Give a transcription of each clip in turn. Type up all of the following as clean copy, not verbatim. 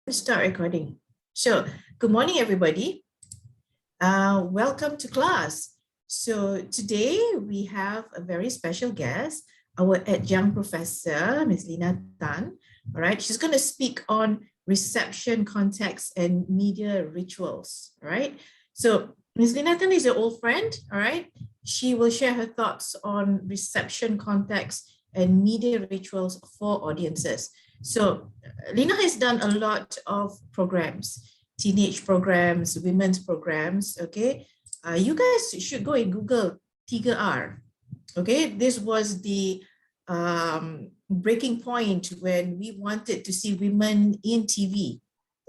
Start recording. So, good morning, everybody. Welcome to class. So today we have a very special guest, our adjunct professor, Ms. Lina Tan. All right, she's going to speak on reception, context, and media rituals. All right. So Ms. Lina Tan is an old friend. All right. She will share her thoughts on reception, context, and media rituals for audiences. So Lina has done a lot of programs, teenage programs, women's programs, okay? You guys should go and Google 3R, okay? This was the breaking point when we wanted to see women in TV,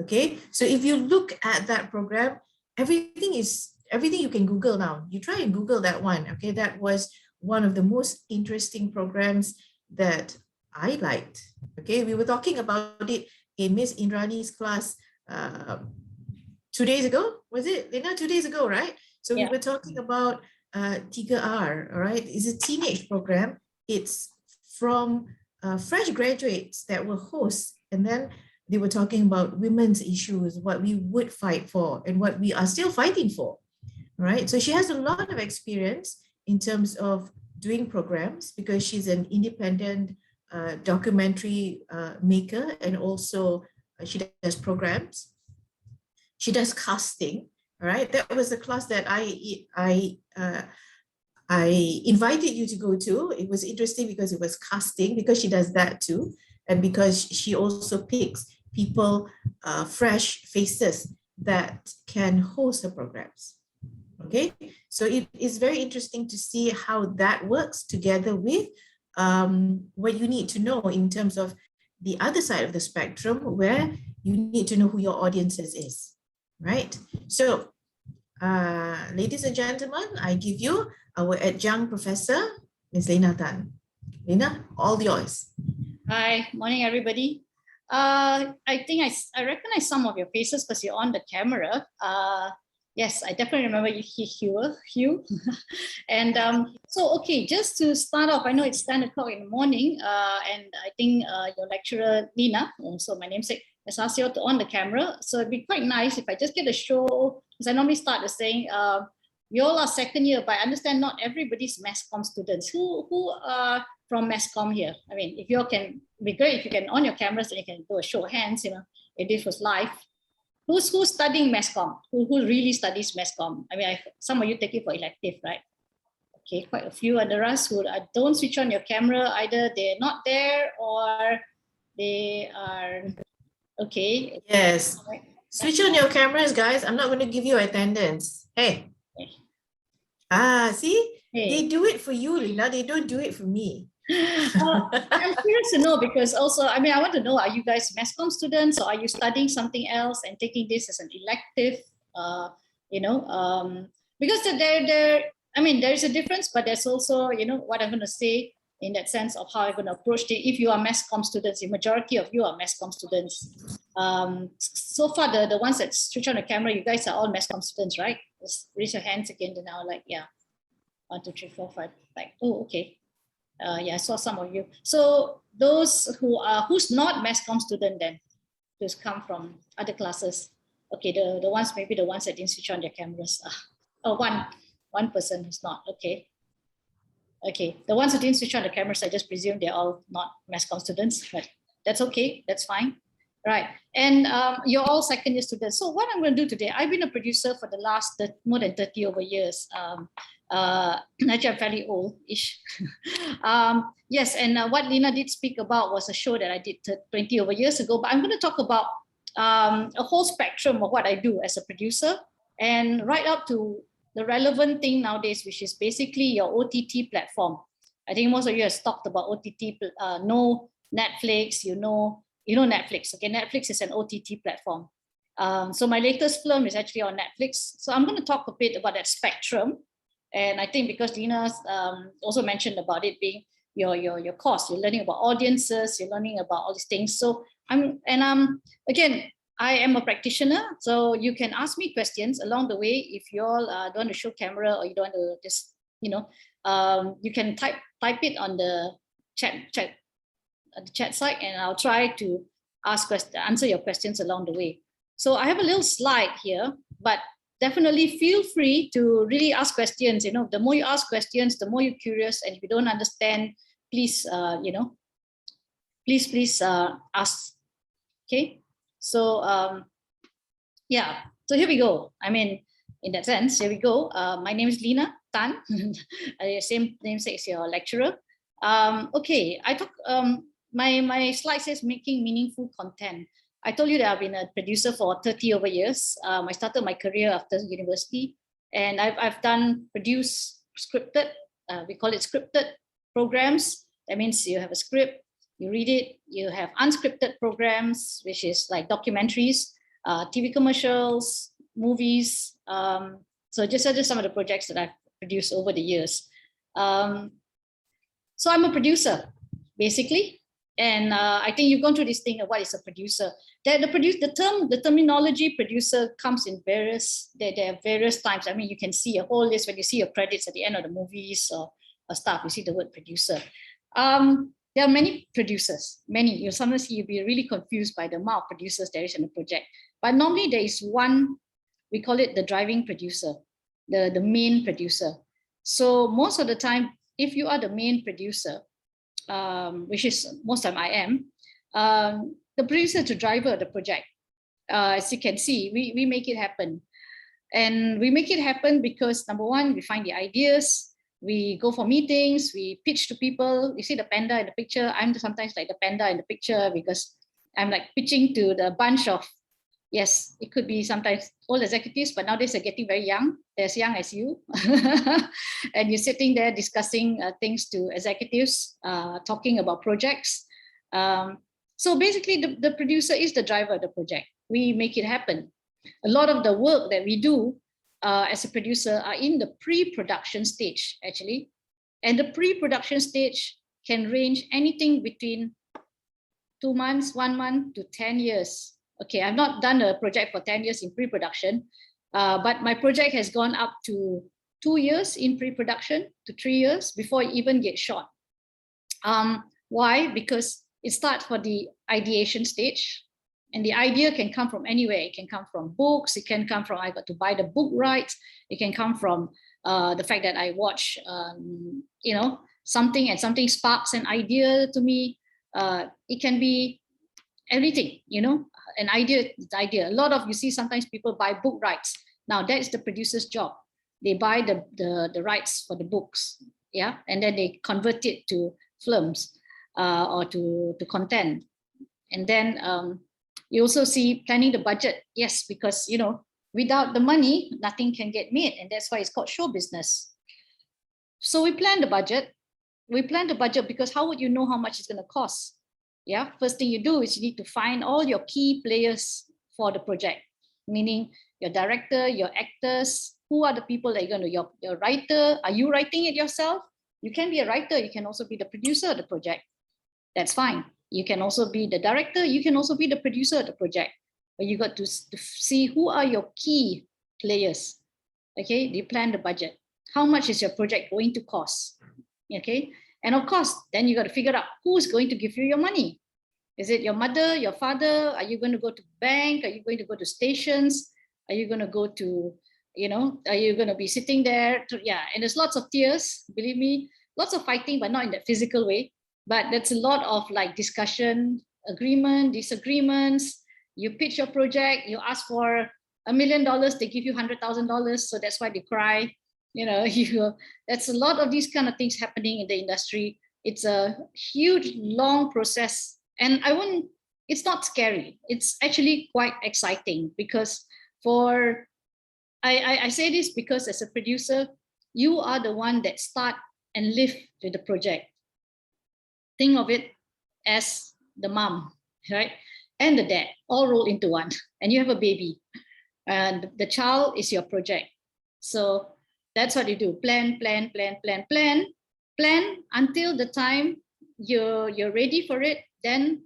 okay? So if you look at that program, everything you can Google now. You try and Google that one, okay? That was one of the most interesting programs that I liked. Okay, we were talking about it in Miss Indrani's class 2 days ago. Was it, Lina? 2 days ago, right? So we were talking about 3R, all right? It's a teenage program. It's from fresh graduates that were hosts, and then they were talking about women's issues, what we would fight for and what we are still fighting for, right? So she has a lot of experience in terms of doing programs because she's an independent documentary maker, and also she does programs. She does casting. All right, that was the class that I invited you to go to. It was interesting because it was casting, because she does that too, and because she also picks people, fresh faces that can host her programs. Okay, so it is very interesting to see how that works together with what you need to know in terms of the other side of the spectrum, where you need to know who your audiences is, right? So, ladies and gentlemen, I give you our adjunct professor, Ms. Lina Tan. Lina, all yours. Hi, morning, everybody. I think I recognize some of your faces because you're on the camera. Yes, I definitely remember Hugh. And so, okay, just to start off, I know it's 10 o'clock in the morning, and I think your lecturer, Lina, also my namesake, has asked you to on the camera. So it'd be quite nice if I just get a show, because I normally start with saying, you all are second year, but I understand not everybody's mass comm students. Who are from mass comm here? I mean, if you all can, be great if you can on your cameras and you can do a show of hands, you know, if this was live. Who's studying mass comm? Who really studies mass comm? I mean, some of you take it for elective, right? Okay, quite a few under us who don't switch on your camera. Either they're not there or they are, okay. Yes, right. Switch on your cameras, guys. I'm not going to give you attendance. Hey. Okay. See? Hey. They do it for you, Lina. They don't do it for me. I'm curious to know, because also, I mean, I want to know, are you guys mass comm students, or are you studying something else and taking this as an elective? You know, because I mean, there's a difference, but there's also, you know, what I'm going to say in that sense of how I'm going to approach it. If you are mass comm students, the majority of you are mass comm students. So far, the ones that switch on the camera, you guys are all mass comm students, right? Just raise your hands again. Then now, like, yeah, 1, 2, 3, 4, 5. Like, oh, okay. Yeah, I saw some of you. So those who's not mass comm student, then who's come from other classes. Okay, the ones, maybe the ones that didn't switch on their cameras. One person who's not. Okay. Okay, the ones who didn't switch on the cameras, I just presume they're all not mass comm students, but that's okay, that's fine. Right, and you're all second year students. So what I'm going to do today, I've been a producer for the last more than 30 over years. Actually, I'm fairly old-ish. Yes, and what Lina did speak about was a show that I did 20 over years ago, but I'm going to talk about a whole spectrum of what I do as a producer, and right up to the relevant thing nowadays, which is basically your OTT platform. I think most of you have talked about OTT, know Netflix, you know Netflix. Okay, Netflix is an OTT platform. So my latest film is actually on Netflix. So I'm going to talk a bit about that spectrum. And I think because Lina also mentioned about it being your course, you're learning about audiences, you're learning about all these things. So again, I am a practitioner, so you can ask me questions along the way. If you all don't want to show camera, or you don't want to just, you know, you can type it on the chat site, and I'll try to answer your questions along the way. So I have a little slide here, but definitely feel free to really ask questions. You know, the more you ask questions, the more you're curious, and if you don't understand, please, please ask. Okay, so yeah, so here we go. I mean, in that sense, here we go. My name is Lina Tan, same namesake as your lecturer. Okay, I talk. My slide says making meaningful content. I told you that I've been a producer for 30 over years. I started my career after university, and I've produced scripted, we call it scripted programs. That means you have a script, you read it. You have unscripted programs, which is like documentaries, TV commercials, movies. So just some of the projects that I've produced over the years. So I'm a producer, basically. And I think you've gone through this thing of what is a producer. The terminology producer comes in various, there are various times. I mean, you can see a whole list when you see your credits at the end of the movies or stuff, you see the word producer. There are many producers, many. You sometimes you'll be really confused by the amount of producers there is in a project. But normally there is one, we call it the driving producer, the main producer. So most of the time, if you are the main producer, which is most time I am, the producer is the driver of the project. As you can see, we make it happen. And we make it happen because number one, we find the ideas, we go for meetings, we pitch to people. You see the panda in the picture. I'm sometimes like the panda in the picture because I'm like pitching to the bunch of, yes, it could be sometimes old executives, but nowadays they're getting very young. They're as young as you. And you're sitting there discussing things to executives, talking about projects. So basically the producer is the driver of the project. We make it happen. A lot of the work that we do as a producer are in the pre-production stage, actually. And the pre-production stage can range anything between 2 months, 1 month to 10 years. Okay, I've not done a project for 10 years in pre-production, but my project has gone up to 2 years in pre-production to 3 years before it even gets shot. Why? Because it starts for the ideation stage. And the idea can come from anywhere. It can come from books. It can come from, I got to buy the book rights. It can come from the fact that I watch, something and something sparks an idea to me. It can be everything, an idea is the idea. A lot of, you see, sometimes people buy book rights. Now that is the producer's job. They buy the rights for the books, yeah, and then they convert it to films or to content. And then you also see planning the budget. Yes, because, without the money, nothing can get made. And that's why it's called show business. So we plan the budget. We plan the budget because how would you know how much it's going to cost? Yeah, first thing you do is you need to find all your key players for the project, meaning your director, your actors, who are the people that you're going to, your writer, are you writing it yourself? You can be a writer, you can also be the producer of the project. That's fine. You can also be the director, you can also be the producer of the project. But you got to see who are your key players. Okay, you plan the budget. How much is your project going to cost? Okay, and of course, then you got to figure out who's going to give you your money. Is it your mother, your father? Are you going to go to bank? Are you going to go to stations? Are you going to go to, are you going to be sitting there? Yeah, and there's lots of tears, believe me, lots of fighting, but not in that physical way. But that's a lot of like discussion, agreement, disagreements. You pitch your project, you ask for $1 million, they give you $100,000. So that's why they cry. That's a lot of these kind of things happening in the industry. It's a huge, long process. And it's not scary. It's actually quite exciting because I say this because as a producer, you are the one that start and live with the project. Think of it as the mom, right? And the dad, all rolled into one. And you have a baby. And the child is your project. So that's what you do. Plan until the time you're ready for it. Then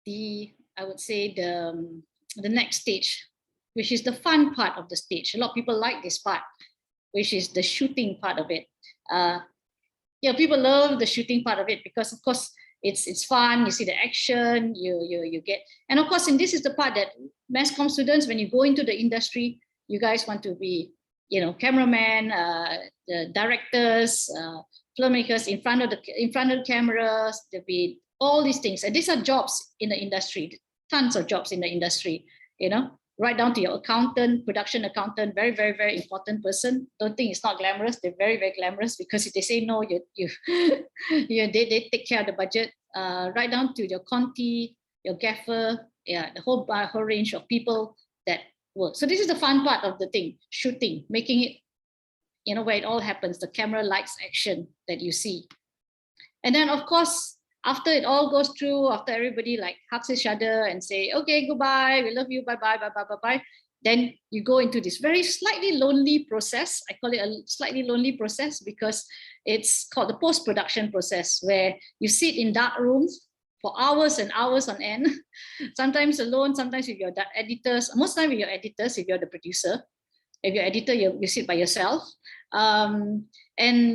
I would say the next stage, which is the fun part of the stage. A lot of people like this part, which is the shooting part of it. People love the shooting part of it because, of course, It's fun. You see the action. You get, and of course, and this is the part that mass comm students, when you go into the industry, you guys want to be, cameraman, the directors, filmmakers in front of the cameras. There'll be all these things, and these are jobs in the industry. Tons of jobs in the industry. Right down to your accountant, production accountant, very, very, very important person. Don't think it's not glamorous. They're very, very glamorous, because if they say no, they take care of the budget. Right down to your conti, your gaffer, the whole range of people that work. So this is the fun part of the thing, shooting, making it, where it all happens, the camera, lights, action that you see. And then, of course, after it all goes through, after everybody like hugs each other and say, okay, goodbye, we love you, bye-bye, bye-bye, then you go into this very slightly lonely process. I call it a slightly lonely process because it's called the post-production process, where you sit in dark rooms for hours and hours on end, sometimes alone, sometimes with your editors, most time with your editors if you're the producer. If you're editor, you sit by yourself. And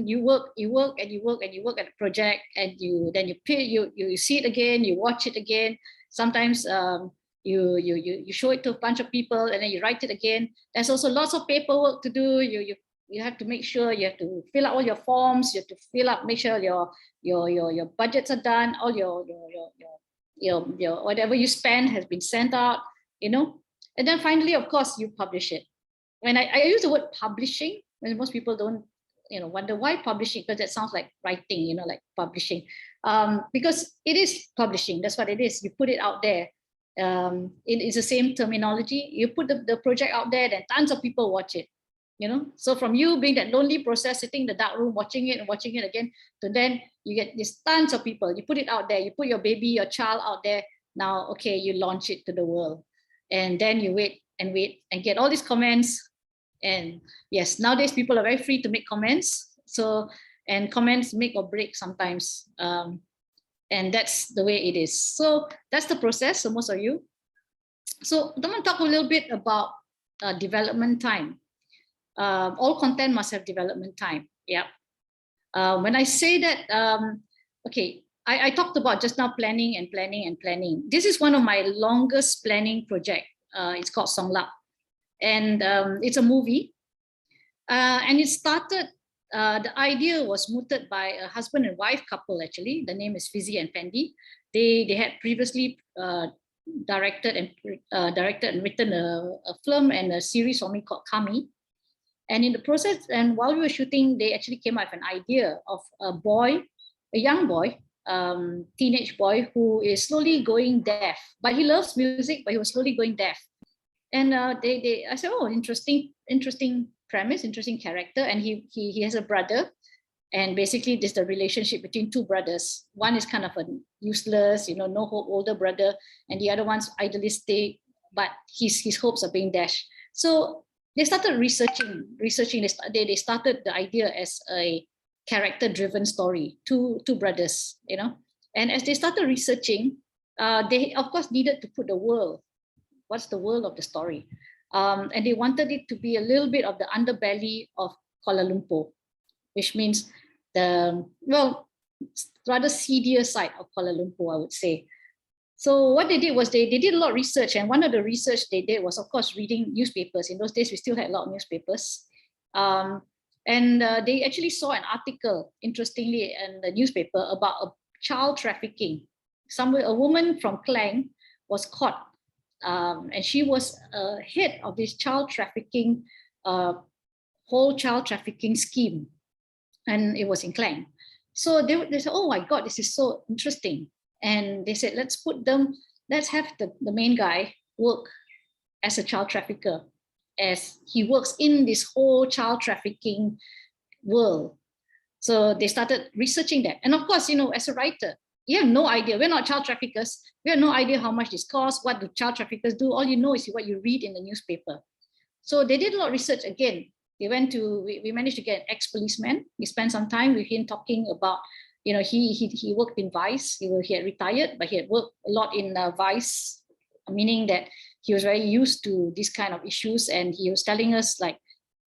you work at the project, and you see it again, you watch it again. Sometimes you show it to a bunch of people, and then you write it again. There's also lots of paperwork to do. You have to make sure, you have to fill out all your forms. You have to fill up, make sure your budgets are done. All your whatever you spend has been sent out. And then finally, of course, you publish it. When I use the word publishing, when most people don't, wonder why publishing, because that sounds like writing, like publishing, because it is publishing. That's what it is. You put it out there. It is the same terminology. You put the project out there, then tons of people watch it. So from you being that lonely process, sitting in the dark room, watching it and watching it again, to then you get these tons of people. You put it out there. You put your baby, your child out there. Now, okay, you launch it to the world, and then you wait and get all these comments. And yes, nowadays people are very free to make comments. So, and comments make or break sometimes. And that's the way it is. So that's the process. So most of you. So I'm going to talk a little bit about development time. All content must have development time. Yeah. When I say that, okay, I talked about just now planning. This is one of my longest planning project. It's called Songlap. And it's a movie. And it started, the idea was mooted by a husband and wife couple, actually. The name is Fizi and Fendi. They had previously directed and written a film and a series for me called Kami. And in the process, and while we were shooting, they actually came up with an idea of a young boy, teenage boy, who is slowly going deaf. But he loves music, but he was slowly going deaf. And I said, oh, interesting premise, interesting character. And he has a brother. And basically, this is the relationship between two brothers. One is kind of a useless, no hope older brother. And the other one's idealistic, but his hopes are being dashed. So they started researching. They started the idea as a character-driven story, two brothers, And as they started researching, they, of course, needed to put the world. What's the world of the story? And they wanted it to be a little bit of the underbelly of Kuala Lumpur, which means rather seedier side of Kuala Lumpur, I would say. So what they did was they did a lot of research, and one of the research they did was, of course, reading newspapers. In those days, we still had a lot of newspapers. And they actually saw an article, interestingly, in the newspaper about a child trafficking. A woman from Klang was caught. And she was head of this child trafficking, whole child trafficking scheme, and it was in Klang. So they said, oh my God, this is so interesting. And they said, let's have the main guy work as a child trafficker, as he works in this whole child trafficking world. So they started researching that. And of course, as a writer, you have no idea. We're not child traffickers. We have no idea how much this costs, what do child traffickers do. All you know is what you read in the newspaper. So they did a lot of research again. We managed to get an ex-policeman. We spent some time with him talking about, he worked in Vice. He had retired, but he had worked a lot in Vice, meaning that he was very used to these kind of issues. And he was telling us, like,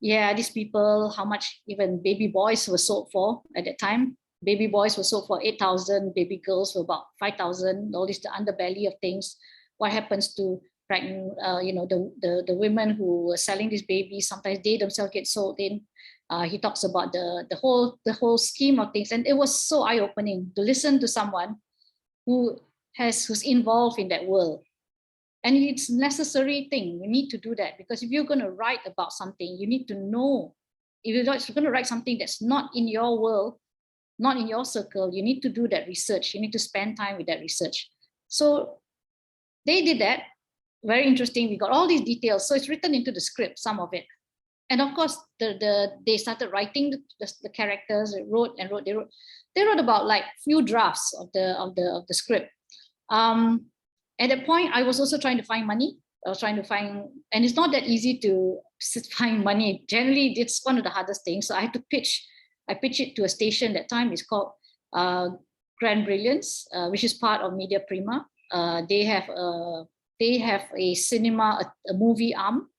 yeah, these people, how much even baby boys were sold for at that time. baby boys were sold for 8,000, baby girls for about 5,000. All this, the underbelly of things. What happens to pregnant, the women who were selling these babies? Sometimes they themselves get sold in. He talks about the whole scheme of things, and it was so eye-opening to listen to someone who's involved in that world. And it's a necessary thing. We need to do that, because if you're going to write about something, you need to know. If you're going to write something that's not in your world, not in your circle, you need to do that research. You need to spend time with that research. So they did that. Very interesting. We got all these details. So it's written into the script, some of it. And of course, they started writing the characters. They wrote. They wrote about like few drafts of the script. At that point, I was also trying to find money. I was trying to find, and it's not that easy to find money. Generally, it's one of the hardest things. So I had to pitch. I pitched it to a station that time. It's called Grand Brilliance, which is part of Media Prima. They have a cinema, a movie arm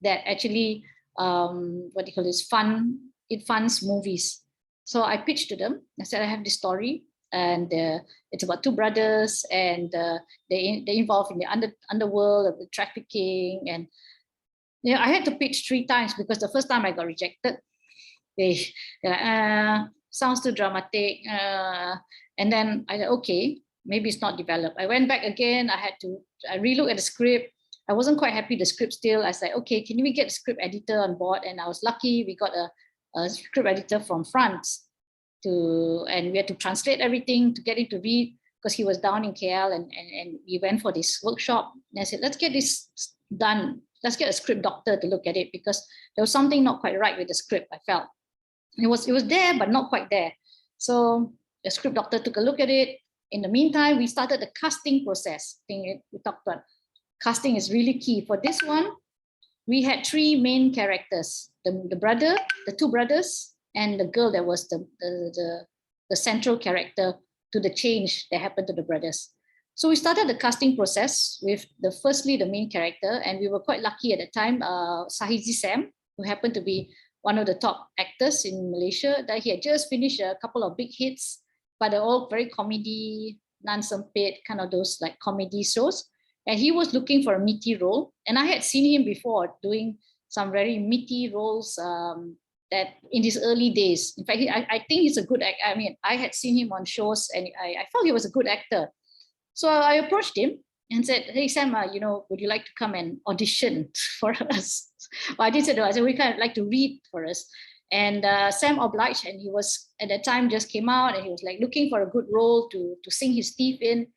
that actually it funds movies. So I pitched to them. I said, I have this story, and it's about two brothers, and they involved in the underworld of the trafficking. And I had to pitch 3 times, because the first time I got rejected. They're like, sounds too dramatic. And then I said, okay, maybe it's not developed. I went back again. I relooked at the script. I wasn't quite happy with the script still. I said, okay, can we get a script editor on board? And I was lucky. We got a script editor from France and we had to translate everything to get him to read, because he was down in KL, and we went for this workshop. And I said, let's get this done. Let's get a script doctor to look at it, because there was something not quite right with the script, I felt. It was there, but not quite there. So the script doctor took a look at it. In the meantime, we started the casting process. We talked about casting is really key. For this one, we had 3 main characters: the 2 brothers, and the girl that was the central character to the change that happened to the brothers. So we started the casting process with firstly the main character, and we were quite lucky at the time. Sahizi Sam, who happened to be one of the top actors in Malaysia, that he had just finished a couple of big hits, but they're all very comedy, non-sempit, kind of those like comedy shows. And he was looking for a meaty role. And I had seen him before doing some very meaty roles that in his early days. In fact, I think he's a good actor. I mean, I had seen him on shows, and I felt he was a good actor. So I approached him and said, hey, Sam, would you like to come and audition for us? Well, I did say, I said, we kind of like to read for us. And Sam obliged, and he was, at that time, just came out, and he was like looking for a good role to sink his teeth in.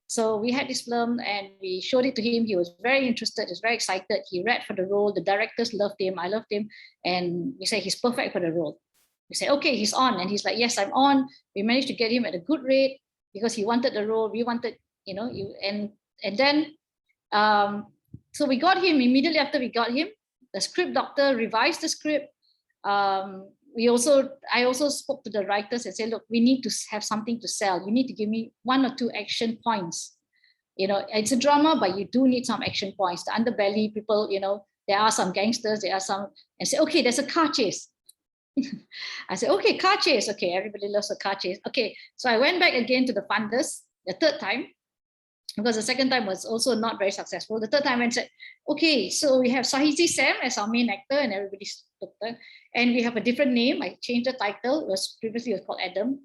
So we had this film, and we showed it to him. He was very interested, he was very excited. He read for the role. The directors loved him. I loved him. And we said, he's perfect for the role. We said, okay, he's on. And he's like, yes, I'm on. We managed to get him at a good rate, because he wanted the role. We wanted, and then, so we got him. Immediately after we got him, the script doctor revised the script. I also spoke to the writers and said, look, we need to have something to sell. You need to give me 1 or 2 action points. It's a drama, but you do need some action points. The underbelly, people, there are some gangsters, there are some, and say, okay, there's a car chase. I said, okay, car chase. Okay, everybody loves a car chase. Okay, so I went back again to the funders the 3rd time, because the 2nd time was also not very successful. The 3rd time I said, okay, so we have Sahizi Sam as our main actor, and everybody's doctor, and we have a different name. I changed the title. Previously it was called Adam.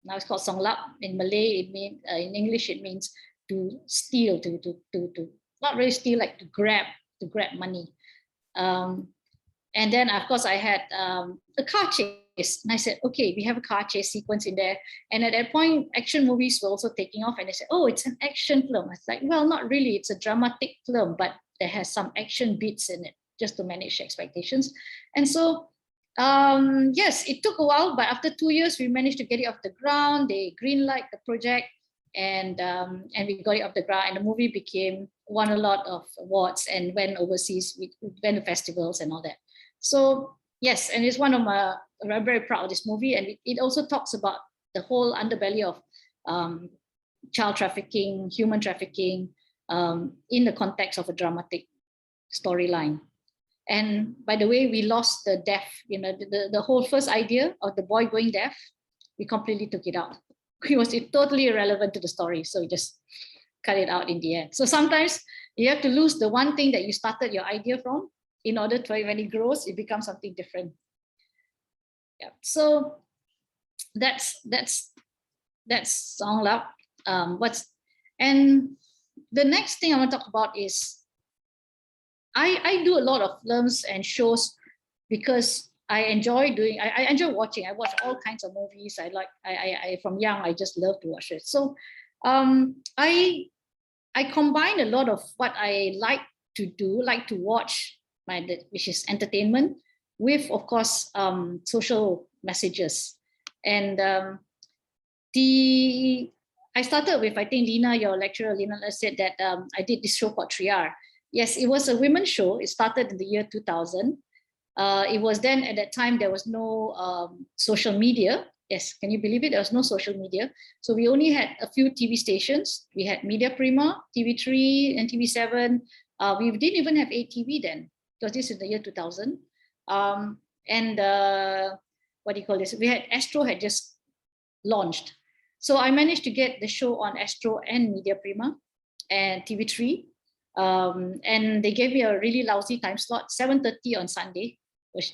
Now it's called Songlap. In Malay, it means in English it means to steal, to not really steal, like to grab money. And then of course I had a car chase, and I said, okay, we have a car chase sequence in there. And at that point, action movies were also taking off, and they said, oh, it's an action film. I was like, well, not really. It's a dramatic film, but there has some action beats in it, just to manage expectations. And so, yes, it took a while, but after 2 years, we managed to get it off the ground. They greenlight the project, and we got it off the ground, and the movie won a lot of awards and went overseas. We went to festivals and all that. So yes, and it's one of my, I'm very proud of this movie, and it also talks about the whole underbelly of child trafficking, human trafficking, in the context of a dramatic storyline. And by the way, we lost the deaf, the whole first idea of the boy going deaf. we completely took it out. It was totally irrelevant to the story. So we just cut it out in the end. So sometimes you have to lose the one thing that you started your idea from in order to, when it grows, it becomes something different. Yeah. So that's Song Lab. And the next thing I want to talk about is I do a lot of films and shows because I enjoy doing. I enjoy watching. I watch all kinds of movies. I from young I just love to watch it. So I combine a lot of what I like to do, like to watch, which is entertainment, with of course social messages. And I started with, I think Lina, your lecturer, Lina said that I did this show called Triar. Yes, it was a women's show. It started in the year 2000. It was then, at that time, there was no social media. Yes, can you believe it? There was no social media. So we only had a few TV stations. We had Media Prima, TV3, and TV7. We didn't even have ATV then, because this is the year 2000. And what do you call this? We had Astro had just launched. So I managed to get the show on Astro and Media Prima and TV3. And they gave me a really lousy time slot, 7:30 on Sunday, which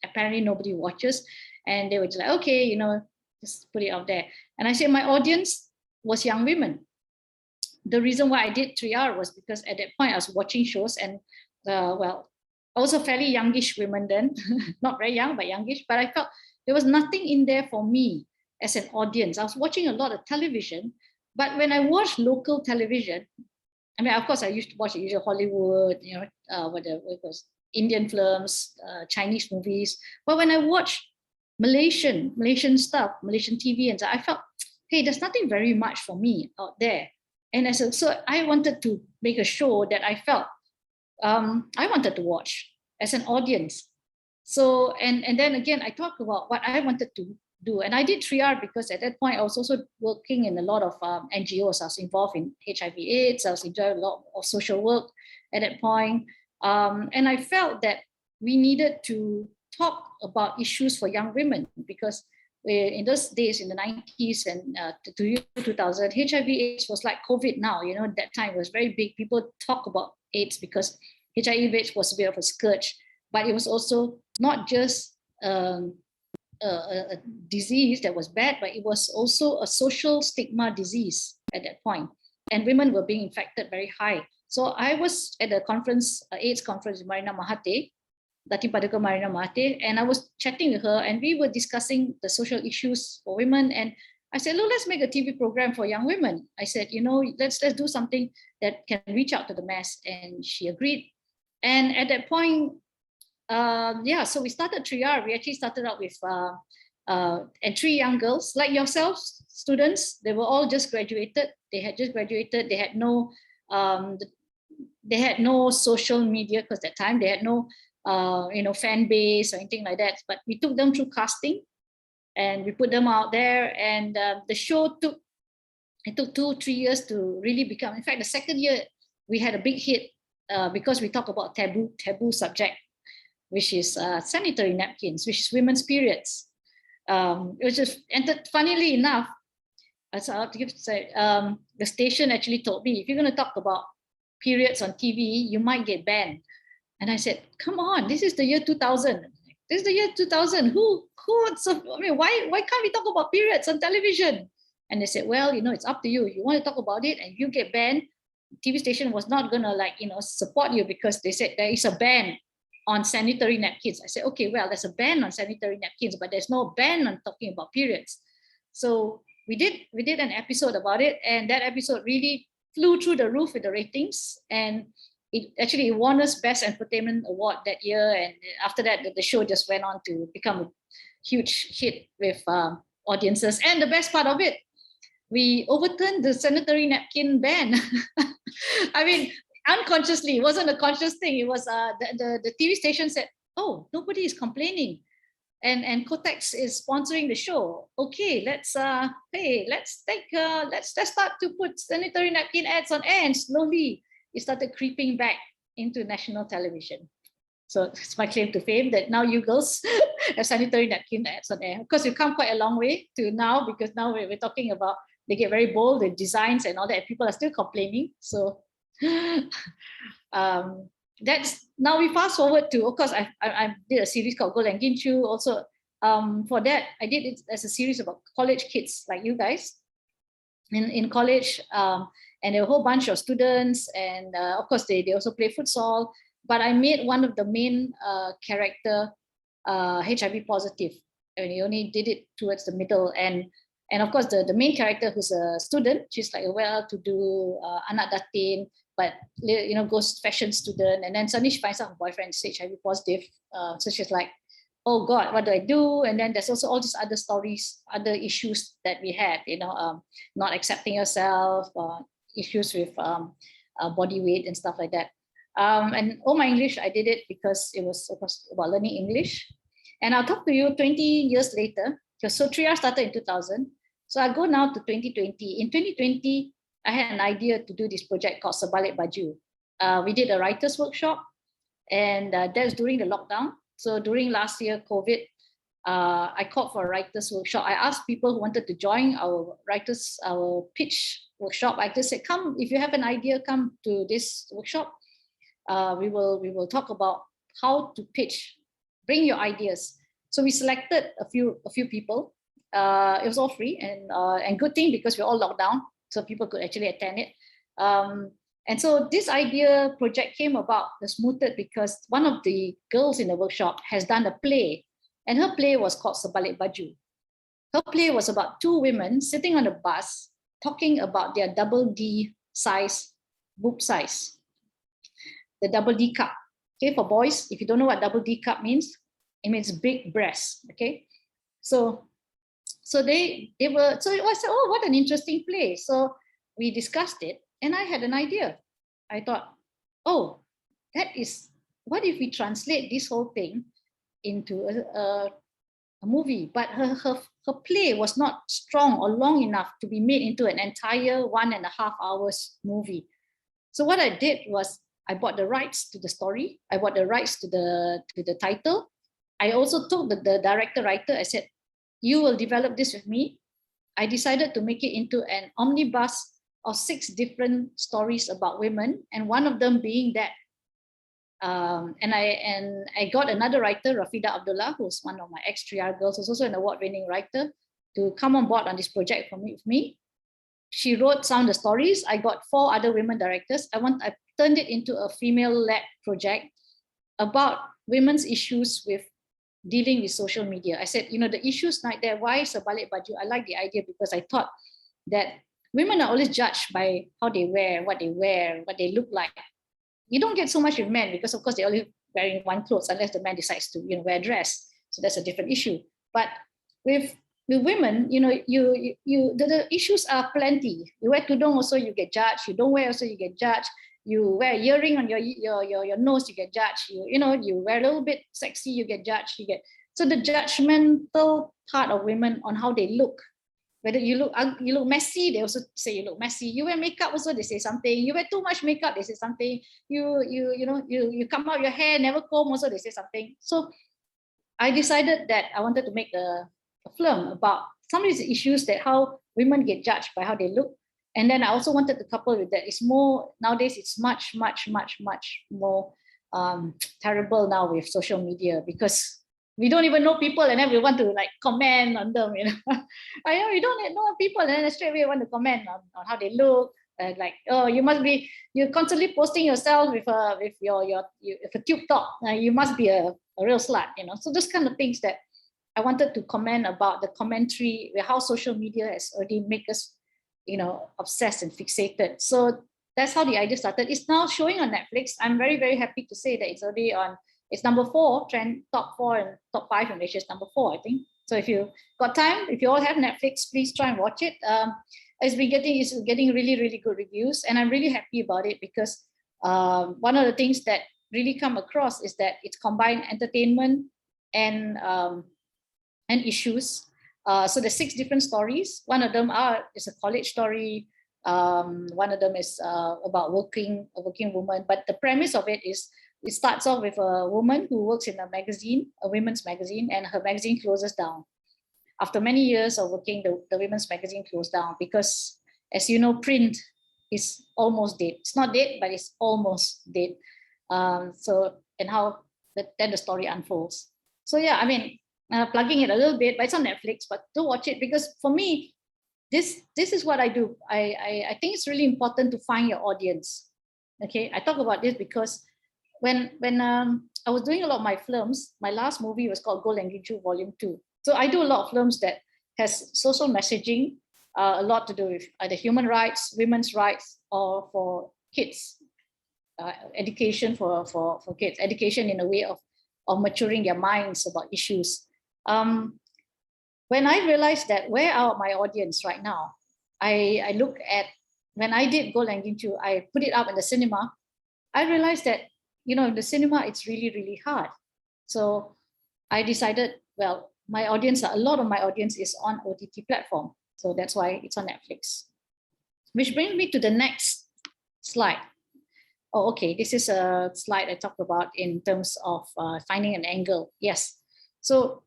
apparently nobody watches. And they were just like, okay, you know, just put it out there. And I said my audience was young women. The reason why I did 3R was because at that point I was watching shows and well, I was a fairly youngish woman then, not very young, but youngish, but I felt there was nothing in there for me as an audience. I was watching a lot of television, but when I watched local television, I mean, of course, I used to watch the usual Hollywood, you know, what it was, Indian films, Chinese movies. But when I watched Malaysian stuff, Malaysian TV, and so I felt, hey, there's nothing very much for me out there. And so I wanted to make a show that I felt I wanted to watch as an audience. So, and then again, I talked about what I wanted to do. And I did 3R because at that point, I was also working in a lot of NGOs. I was involved in HIV/AIDS. I was enjoying a lot of social work at that point. And I felt that we needed to talk about issues for young women because in those days, in the 90s and to 2000, HIV/AIDS was like COVID now. You know, at that time it was very big. People talk about AIDS because HIV/AIDS was a bit of a scourge, but it was also not just a disease that was bad, but it was also a social stigma disease at that point. And women were being infected very high. So I was at a conference, AIDS conference in Marina Mahathir, Datin Paduka Marina Mahathir, and I was chatting with her and we were discussing the social issues for women. And I said, look, let's make a TV program for young women. I said, you know, let's do something that can reach out to the mass. And she agreed. And at that point, yeah, so we started 3R. We actually started out with and 3 young girls like yourselves, students. They were all just graduated. They had just graduated. They had no social media because at that time they had no you know, fan base or anything like that. But we took them through casting, and we put them out there. And the show took 2-3 years to really become. In fact, the second year we had a big hit because we talk about taboo subject, which is sanitary napkins, which is women's periods. It was just, and funnily enough, the station actually told me, if you're going to talk about periods on TV, you might get banned. And I said, come on, this is the year 2000. This is the year 2000. I mean, why can't we talk about periods on television? And they said, well, you know, it's up to you. You want to talk about it and you get banned, TV station was not going to, like, you know, support you because they said there is a ban on sanitary napkins. I said, okay, well, there's a ban on sanitary napkins, but there's no ban on talking about periods. So we did an episode about it, and that episode really flew through the roof with the ratings, and it actually won us Best Entertainment Award that year. And after that, the show just went on to become a huge hit with audiences. And the best part of it, we overturned the sanitary napkin ban. I mean, unconsciously, it wasn't a conscious thing. It was the TV station said, oh, nobody is complaining. And Kotex is sponsoring the show. Okay, let's start to put sanitary napkin ads on air, and slowly it started creeping back into national television. So it's my claim to fame that now you girls have sanitary napkin ads on air. Of course, we've come quite a long way to now, because now we're talking about, they get very bold, the designs and all that. People are still complaining. So that's, now we fast forward to, of course, I did a series called Gold and Ginchu. Also, for that, I did it as a series about college kids like you guys in college. And there were a whole bunch of students, and of course, they also play futsal. But I made one of the main character HIV positive, and he only did it towards the middle. And of course, the main character, who's a student, she's like a well-to-do anak datin, but goes fashion student, and then suddenly she finds out her boyfriend is HIV positive. So she's like, oh God, what do I do? And then there's also all these other stories, other issues that we had, not accepting yourself, issues with body weight and stuff like that. And my English, I did it because it was about learning English. And I'll talk to you 20 years later. So 3 years started in 2000. So I go now to 2020. In 2020, I had an idea to do this project called Sebalik Baju. We did a writer's workshop, and that's during the lockdown. So during last year, COVID, I called for a writer's workshop. I asked people who wanted to join our pitch workshop. I just said, come, if you have an idea, come to this workshop. We will talk about how to pitch, bring your ideas. So we selected a few people. It was all free, and good thing, because we're all locked down, so people could actually attend it. And so this idea project came about, was mooted, because one of the girls in the workshop has done a play, and her play was called Sebalik Baju. Her play was about 2 women sitting on a bus talking about their double D size, boob size. The double D cup. Okay, for boys, if you don't know what double D cup means, it means big breasts. Okay, so they were, so it was, oh, what an interesting play. So we discussed it, and I had an idea. I thought, oh, that is, what if we translate this whole thing into a movie? But her play was not strong or long enough to be made into an entire 1.5 hours movie. So what I did was, I bought the rights to the story. I bought the rights to the title. I also told the director writer, I said, you will develop this with me. I decided to make it into an omnibus of 6 different stories about women, and one of them being that. And I got another writer, Rafida Abdullah, who's one of my ex-3R girls, who's also an award-winning writer, to come on board on this project with me. She wrote some of the stories. I got 4 other women directors. I turned it into a female-led project about women's issues with dealing with social media. I said, the issues like that, why Sebalik Baju? I like the idea because I thought that women are always judged by how they wear, what they look like. You don't get so much with men, because of course they're only wearing one clothes unless the man decides to wear a dress. So that's a different issue. But with women, the issues are plenty. You wear tudung also, you get judged. You don't wear also, you get judged. You wear an earring on your nose, you get judged. You wear a little bit sexy, you get judged. So the judgmental part of women on how they look. Whether you look messy, they also say you look messy. You wear makeup also, they say something. You wear too much makeup, they say something. You come out your hair never comb also, they say something. So I decided that I wanted to make a film about some of these issues, that how women get judged by how they look. And then I also wanted to couple with that. It's more, nowadays it's much more terrible now with social media, because we don't even know people, and then we want to comment on them. I know you don't know people, and then straight away want to comment on how they look. Oh, you're constantly posting yourself with a tube top. You must be a real slut. So those kind of things that I wanted to comment about, the commentary, how social media has already made us, obsessed and fixated. So that's how the idea started. It's now showing on Netflix. I'm very, very happy to say that it's already on. It's number 4, trend top 4 and top 5 in Malaysia is number 4, I think. So if you got time, if you all have Netflix, please try and watch it. It's getting really, really good reviews, and I'm really happy about it, because one of the things that really come across is that it's combined entertainment and issues. So there's 6 different stories. One of them is a college story. One of them is about a working woman. But the premise of it is it starts off with a woman who works in a magazine, a women's magazine, and her magazine closes down. After many years of working, the women's magazine closed down because, as you know, print is almost dead. It's not dead, but it's almost dead. And how then the story unfolds. So yeah, I mean, plugging it a little bit, but it's on Netflix, but do watch it, because for me, this is what I do. I think it's really important to find your audience. Okay, I talk about this because when I was doing a lot of my films, my last movie was called Gold and Ginju Volume 2. So I do a lot of films that has social messaging, a lot to do with either human rights, women's rights, or for kids, education for kids, education in a way of maturing their minds about issues. When I realized that where are my audience right now, I look at, when I did Gold and Ginju, I put it up in the cinema. I realized that, you know, in the cinema, it's really, really hard. So I decided, well, my audience, a lot of my audience is on OTT platform. So that's why it's on Netflix. Which brings me to the next slide. Oh, okay, this is a slide I talked about in terms of finding an angle. Yes, so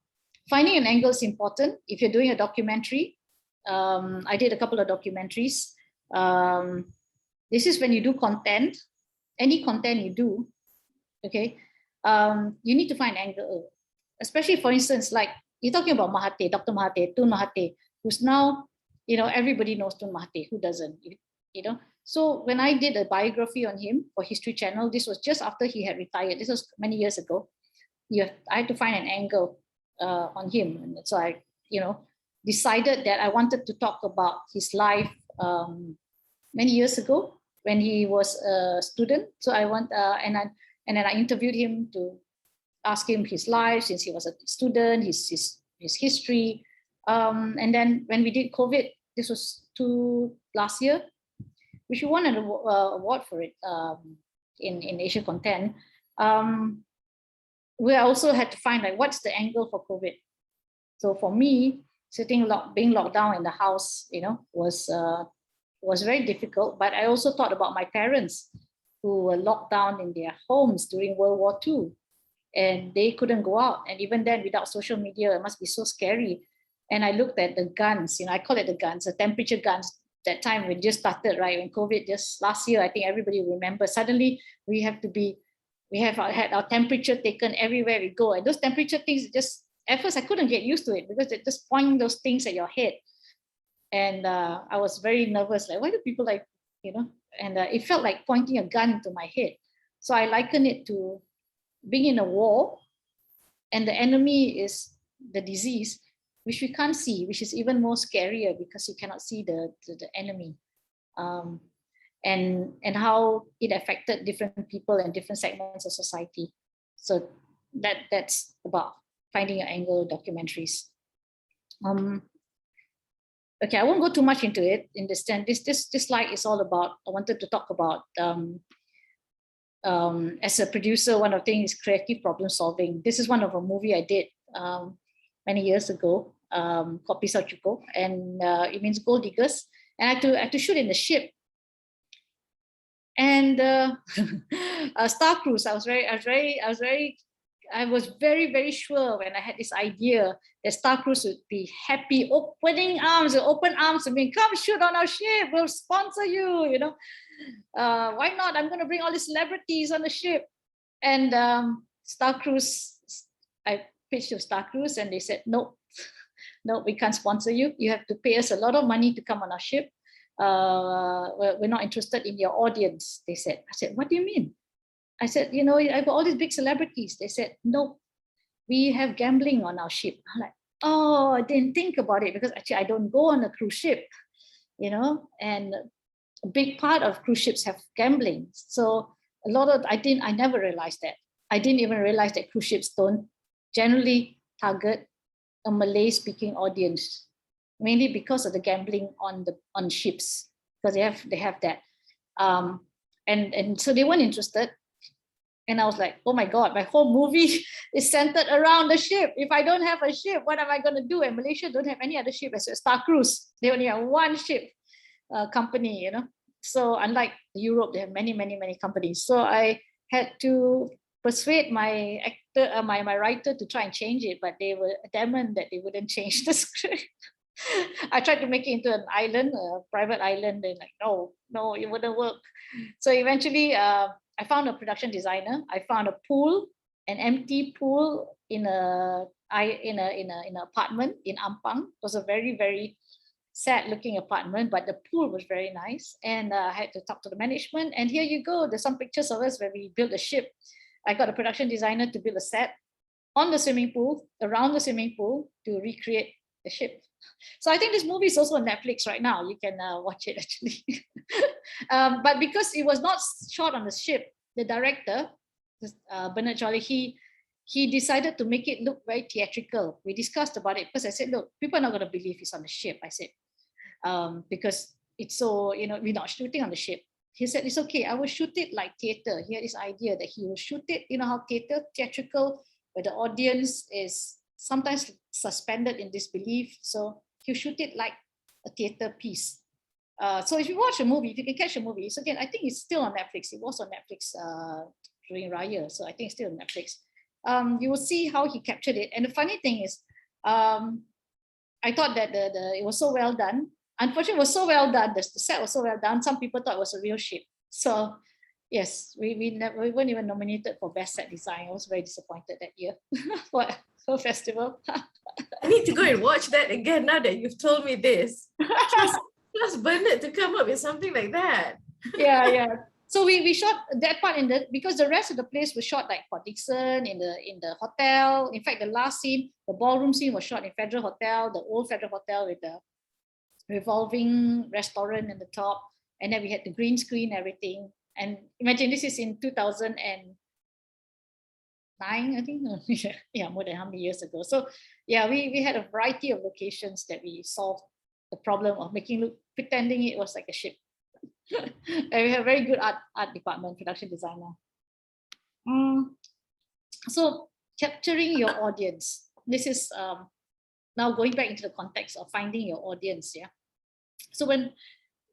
finding an angle is important. If you're doing a documentary, I did a couple of documentaries. This is when you do content, any content you do, okay, you need to find an angle. Especially, for instance, like you're talking about Mahathir, Dr. Mahathir, Tun Mahathir, who's now, you know, everybody knows Tun Mahathir, who doesn't, you know? So when I did a biography on him for History Channel, this was just after he had retired. This was many years ago. I had to find an angle on him. And so I, you know, decided that I wanted to talk about his life many years ago when he was a student. So I want, and then I interviewed him to ask him his life since he was a student, his history. And then when we did COVID, this was last year, which we won an award for it in Asia Content. We also had to find like what's the angle for COVID. So for me, being locked down in the house, you know, was very difficult. But I also thought about my parents who were locked down in their homes during World War II, and they couldn't go out. And even then, without social media, it must be so scary. And I looked at the guns, you know, I call it the guns, the temperature guns. That time when just started, right? When COVID just last year, I think everybody remember, suddenly we have had our temperature taken everywhere we go. And those temperature things, just at first I couldn't get used to it because they just point those things at your head. And I was very nervous, like, why do people like, you know, and it felt like pointing a gun into my head. So I liken it to being in a war and the enemy is the disease, which we can't see, which is even more scarier because you cannot see the enemy, and how it affected different people and different segments of society. So that's about finding your angle documentaries. Okay, I won't go too much into it. In this slide is all about, I wanted to talk about as a producer, one of the things is creative problem solving. This is one of a movie I did many years ago, called Pisau Cukup, and it means gold diggers. And I had to shoot in the ship. And Star Cruise, I was very, very sure when I had this idea that Star Cruise would be happy, open arms. I mean, come shoot on our ship, we'll sponsor you, you know. Why not? I'm going to bring all these celebrities on the ship. And Star Cruise, I pitched to Star Cruise and they said, no, we can't sponsor you. You have to pay us a lot of money to come on our ship. We're not interested in your audience, they said. I said, what do you mean? I said, you know, I've got all these big celebrities. They said, no, we have gambling on our ship. I'm like, oh, I didn't think about it because actually I don't go on a cruise ship, you know, and a big part of cruise ships have gambling. So I never realized that. I didn't even realize that cruise ships don't generally target a Malay-speaking audience, mainly because of the gambling on ships, because they have that. And so they weren't interested. And I was like, oh my God, my whole movie is centered around the ship. If I don't have a ship, what am I going to do? And Malaysia don't have any other ship as a Star Cruise. They only have one ship company, you know. So unlike Europe, they have many, many, many companies. So I had to persuade my actor, my writer to try and change it, but they were adamant that they wouldn't change the script. I tried to make it into an island, a private island. They're like, no, it wouldn't work. So eventually, I found a production designer. I found a pool, an empty pool in an apartment in Ampang. It was a very, very sad looking apartment, but the pool was very nice. And I had to talk to the management. And here you go. There's some pictures of us where we built a ship. I got a production designer to build a set on the swimming pool, around the swimming pool, to recreate the ship. So I think this movie is also on Netflix right now. You can watch it actually. But because it was not shot on the ship, the director, Bernard Jolly, he decided to make it look very theatrical. We discussed about it because I said, look, people are not going to believe he's on the ship. I said, because it's so, we're not shooting on the ship. He said, it's okay, I will shoot it like theater. He had this idea that he will shoot it, how theatrical, where the audience is sometimes suspended in disbelief. So he'll shoot it like a theater piece. So if you watch a movie, if you can catch a movie, so again, I think it's still on Netflix. It was on Netflix during Raya, so I think it's still on Netflix. You will see how he captured it. And the funny thing is, I thought that it was so well done. Unfortunately, it was so well done. The set was so well done. Some people thought it was a real ship. So yes, we weren't even nominated for best set design. I was very disappointed that year for festival. I need to go and watch that again now that you've told me this. Trust Bernard to come up with something like that. Yeah. So we shot that part because the rest of the place was shot like Port Dickson in the hotel. In fact, the last scene, the ballroom scene, was shot in Federal Hotel, the old Federal Hotel with the revolving restaurant in the top, and then we had the green screen, everything. And imagine this is in 2009, I think. Yeah, more than how many years ago. So yeah, we had a variety of locations that we solved the problem of pretending it was like a ship. And we have very good art department, production designer. So capturing your audience. This is now going back into the context of finding your audience. Yeah. So when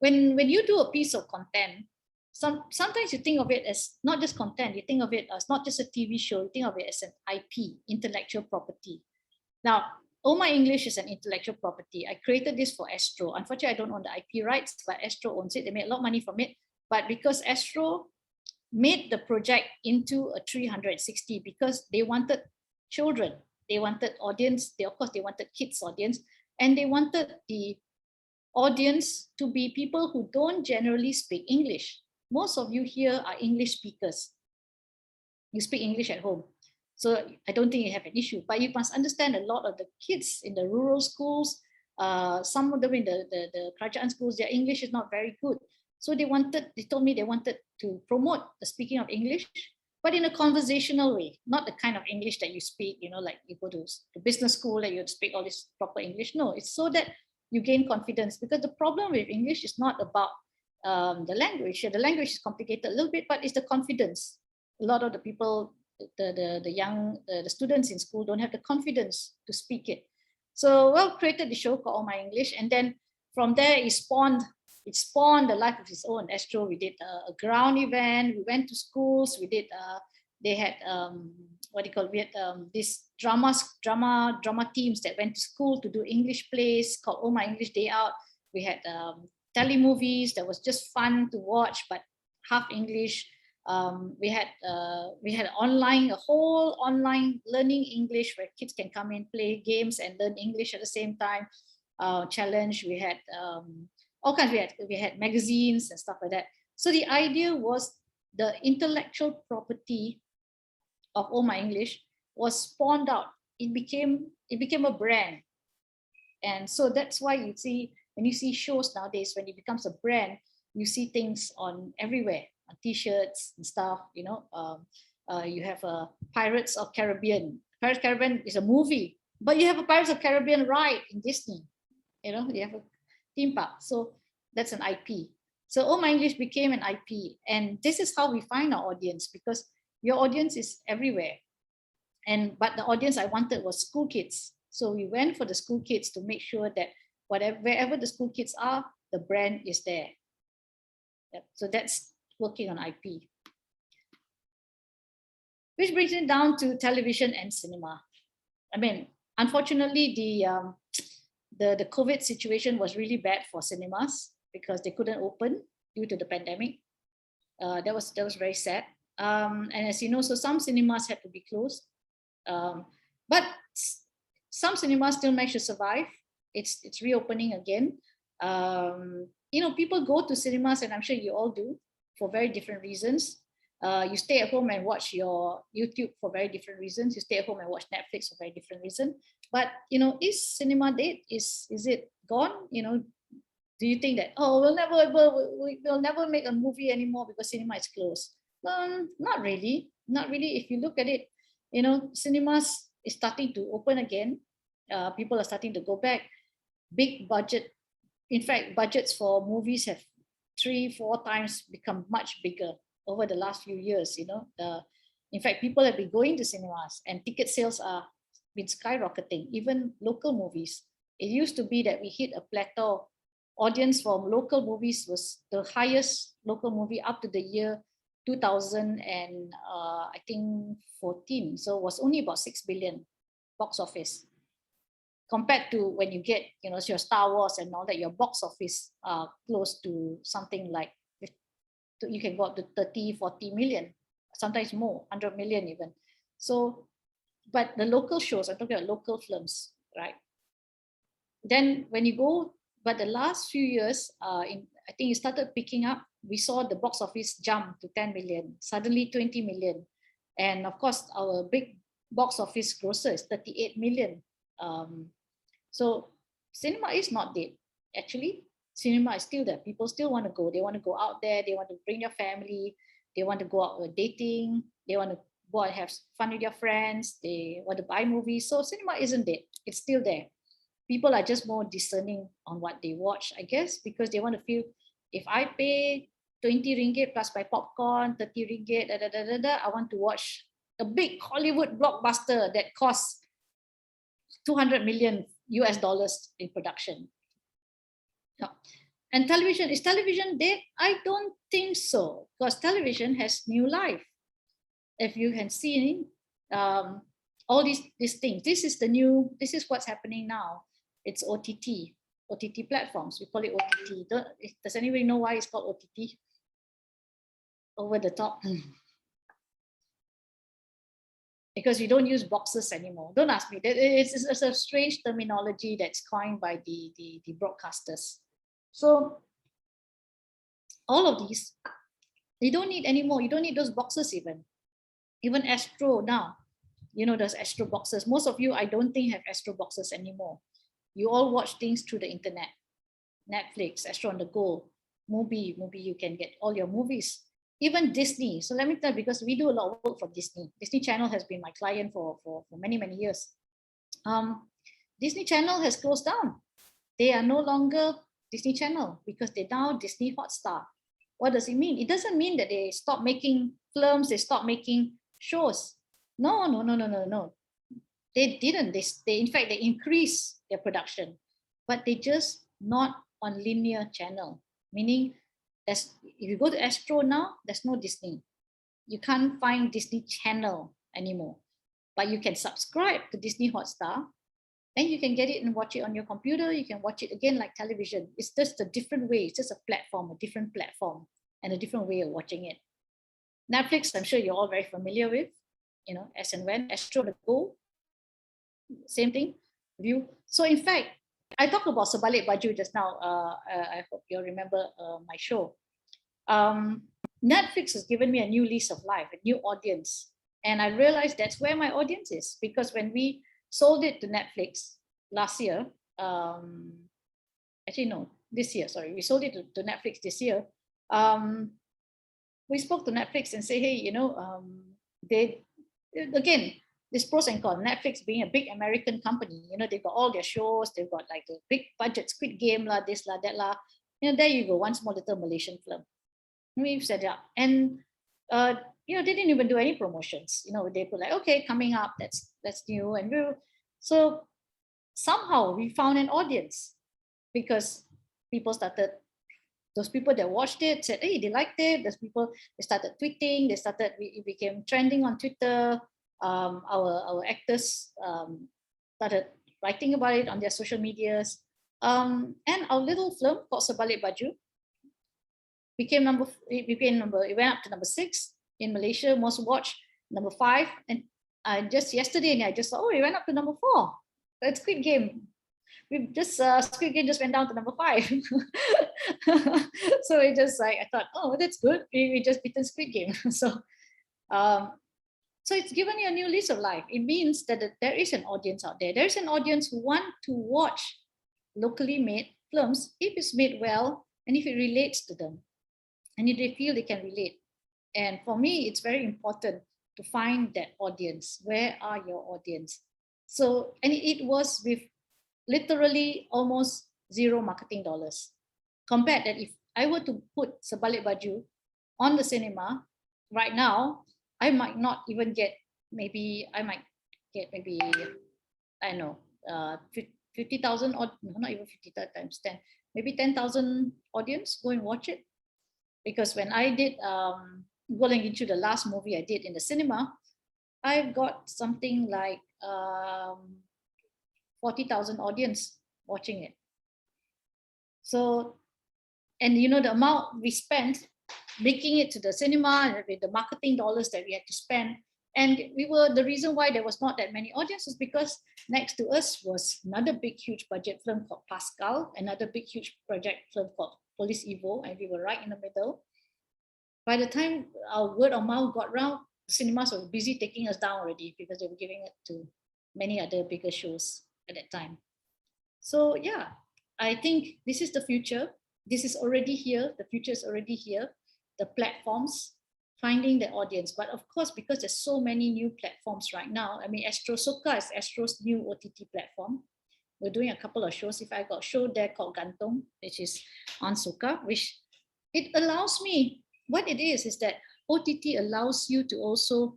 you do a piece of content, sometimes you think of it as not just content. You think of it as not just a TV show. You think of it as an IP, intellectual property. Now, Oh My English is an intellectual property. I created this for Astro. Unfortunately, I don't own the IP rights, but Astro owns it. They made a lot of money from it. But because Astro made the project into a 360 because they wanted children, they wanted audience, of course, they wanted kids audience, and they wanted the audience to be people who don't generally speak English. Most of you here are English speakers. You speak English at home. So I don't think you have an issue, but you must understand a lot of the kids in the rural schools, some of them in the Kerajaan schools, their English is not very good. So they told me they wanted to promote the speaking of English, but in a conversational way, not the kind of English that you speak, like you go to business school and you speak all this proper English. No, it's so that you gain confidence, because the problem with English is not about the language. The language is complicated a little bit, but it's the confidence. A lot of the people, the students in school don't have the confidence to speak it. So created the show called All My English, and then from there it spawned the life of its own. Astro, we did a ground event, we went to schools, we did they had we had these drama teams that went to school to do English plays called All My English Day Out. We had telemovies that was just fun to watch, but half English. We had a whole online learning English where kids can come in, play games and learn English at the same time. Challenge. We had all kinds. We had magazines and stuff like that. So the idea was the intellectual property of All My English was spawned out. It became a brand, and so that's why you see when you see shows nowadays, when it becomes a brand, you see things on everywhere. T-shirts and stuff, you have a Pirates of Caribbean. Pirates of Caribbean is a movie, but you have a Pirates of Caribbean ride in Disney. You have a theme park. So that's an IP. So All My English became an IP, and this is how we find our audience, because your audience is everywhere. But the audience I wanted was school kids. So we went for the school kids to make sure that wherever the school kids are, the brand is there. Yep. So that's working on IP. which brings it down to television and cinema. I mean, unfortunately, the COVID situation was really bad for cinemas because they couldn't open due to the pandemic. That was very sad. And as you know, so some cinemas had to be closed, but some cinemas still managed to survive. It's reopening again. People go to cinemas, and I'm sure you all do, for very different reasons. You stay at home and watch your YouTube for very different reasons. You stay at home and watch Netflix for very different reasons. But is cinema dead? Is it gone? Do you think that we'll never make a movie anymore because cinema is closed? Not really. Not really. If you look at it, cinemas is starting to open again. People are starting to go back. Big budget. In fact, budgets for movies have 3-4 times become much bigger over the last few years. In fact, people have been going to cinemas, and ticket sales are been skyrocketing. Even local movies. It used to be that we hit a plateau. Audience for local movies was the highest local movie up to the year 2000 and I think 14. So it was only about 6 billion box office. Compared to when you get, your Star Wars and all that, your box office close to something like, you can go up to 30, 40 million, sometimes more, 100 million even. So, but the local shows, I'm talking about local films, right? Then when you go, but the last few years, I think it started picking up. We saw the box office jump to 10 million, suddenly 20 million. And of course, our big box office grosser is 38 million. So cinema is not dead. Actually, cinema is still there. People still want to go. They want to go out there. They want to bring their family. They want to go out with dating. They want to go and have fun with their friends. They want to buy movies. So cinema isn't dead. It's still there. People are just more discerning on what they watch, I guess, because they want to feel, if I pay 20 ringgit plus my popcorn, 30 ringgit, I want to watch a big Hollywood blockbuster that costs 200 million US dollars in production. And television, is television dead? I don't think so, because television has new life. If you can see all these things, this is what's happening now. It's OTT platforms. We call it OTT. Does anybody know why it's called OTT? Over the top. Because you don't use boxes anymore. Don't ask me. It's a strange terminology that's coined by the broadcasters. So all of these, you don't need anymore. You don't need those boxes even. Even Astro now, those Astro boxes. Most of you, I don't think, have Astro boxes anymore. You all watch things through the internet. Netflix, Astro on the Go, Mubi, you can get all your movies. Even Disney. So let me tell you, because we do a lot of work for Disney. Disney Channel has been my client for many, many years. Disney Channel has closed down. They are no longer Disney Channel because they're now Disney Hotstar. What does it mean? It doesn't mean that they stop making films, they stop making shows. No. They didn't. They in fact, they increased their production, but they just not on linear channel. Meaning, if you go to Astro now, there's no Disney. You can't find Disney Channel anymore, but you can subscribe to Disney Hotstar, and you can get it and watch it on your computer. You can watch it again like television. It's just a different way. It's just a different platform, and a different way of watching it. Netflix, I'm sure you're all very familiar with. As and when Astro the Go, same thing. View. So in fact, I talked about Sebalik Baju just now. I hope you'll remember my show. Netflix has given me a new lease of life, a new audience. And I realized that's where my audience is, because when we sold it to Netflix last year, this year, sorry, we sold it to Netflix this year. We spoke to Netflix and say, hey, again, this pros and cons. Netflix being a big American company, they've got all their shows, they've got like the big budget Squid Game, this, that, there you go, one small little Malaysian film. We've set it up. And, they didn't even do any promotions. They put like, okay, coming up, that's new. And so somehow we found an audience because people started Those people that watched it said, hey, they liked it. Those people, they started tweeting, it became trending on Twitter. Our actors started writing about it on their social medias. And our little film called Sebalik Baju it went up to number 6 in Malaysia, most watched, number 5. And just yesterday, I just saw, it went up to number 4. That's Squid Game. Squid Game just went down to number 5. So it just like, I thought, oh, that's good. We just beaten Squid Game. So it's given you a new lease of life. It means that there is an audience out there. There's an audience who want to watch locally made films if it's made well and if it relates to them and if they feel they can relate. And for me, it's very important to find that audience. Where are your audience? So, and it was with literally almost zero marketing dollars. Compared that if I were to put Sebalik Baju on the cinema right now, I might not even get, I might get I don't know, 50,000 or not even 50,000 times 10, maybe 10,000 audience go and watch it. Because when I did going into the last movie I did in the cinema, I've got something like 40,000 audience watching it. So, and you know, the amount we spent making it to the cinema with the marketing dollars that we had to spend. And the reason why there was not that many audiences because next to us was another big, huge budget film called Pascal, another big, huge project film called Police Evo, and we were right in the middle. By the time our word of mouth got round, the cinemas were busy taking us down already because they were giving it to many other bigger shows at that time. So yeah, I think this is the future. This is already here. The future is already here. The platforms, finding the audience. But of course, because there's so many new platforms right now, I mean, Soka is Astro's new OTT platform. We're doing a couple of shows. If I got a show there called Gantung, which is on Soka, which it allows me, what it is that OTT allows you to also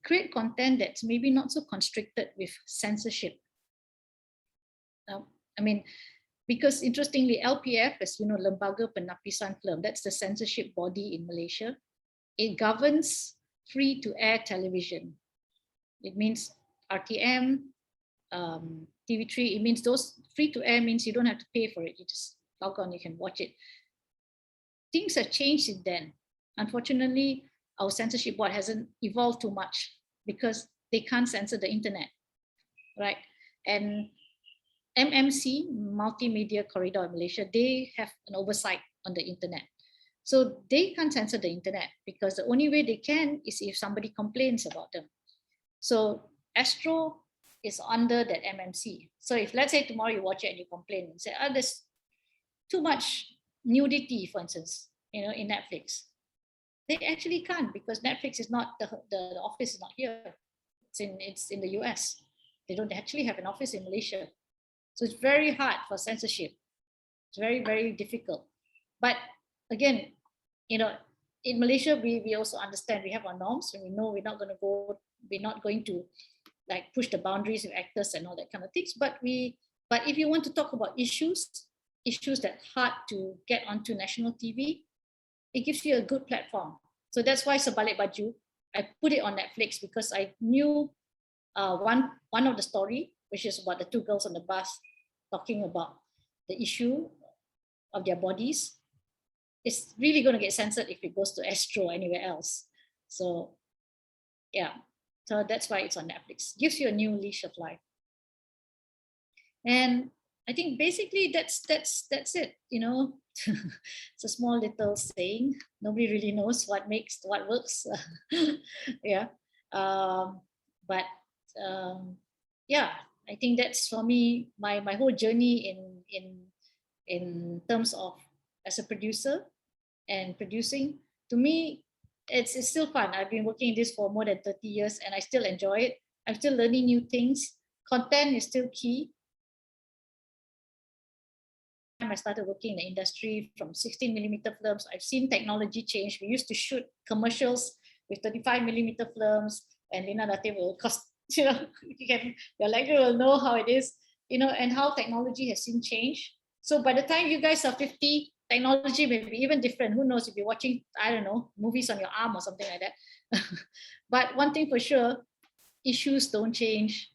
create content that's maybe not so constricted with censorship. I mean, because interestingly, LPF, as you know, Lembaga Penapisan Film, that's the censorship body in Malaysia. It governs free-to-air television. It means RTM, TV3. It means those free-to-air means you don't have to pay for it. You just log on, you can watch it. Things have changed since then. Unfortunately, our censorship board hasn't evolved too much because they can't censor the internet, right? And MMC, Multimedia Corridor in Malaysia, they have an oversight on the internet. So they can't censor the internet because the only way they can is if somebody complains about them. So Astro is under that MMC. So if let's say tomorrow you watch it and you complain and say, there's too much nudity, for instance, you know, in Netflix. They actually can't because Netflix is not, the office is not here. It's in the US. They don't actually have an office in Malaysia. So it's very hard for censorship. It's very, very difficult. But again, you know, in Malaysia, we also understand we have our norms and we know we're not going to like push the boundaries with actors and all that kind of things. But if you want to talk about issues that are hard to get onto national TV, it gives you a good platform. So that's why Sebalik Baju, I put it on Netflix because I knew one of the story, which is about the two girls on the bus talking about the issue of their bodies. It's really going to get censored if it goes to Astro or anywhere else. So yeah, so that's why it's on Netflix. Gives you a new leash of life. And I think basically that's it, you know. It's a small little saying. Nobody really knows what works. Yeah. Yeah, I think that's for me, my whole journey in terms of as a producer and producing. To me, it's still fun. I've been working in this for more than 30 years and I still enjoy it. I'm still learning new things. Content is still key. I started working in the industry from 16mm films. I've seen technology change. We used to shoot commercials with 35mm films, and Lina will cost, you know, your lecturer will know how it is, you know, and how technology has seen change. So by the time you guys are 50, technology may be even different. Who knows if you're watching, I don't know, movies on your arm or something like that. But one thing for sure, issues don't change,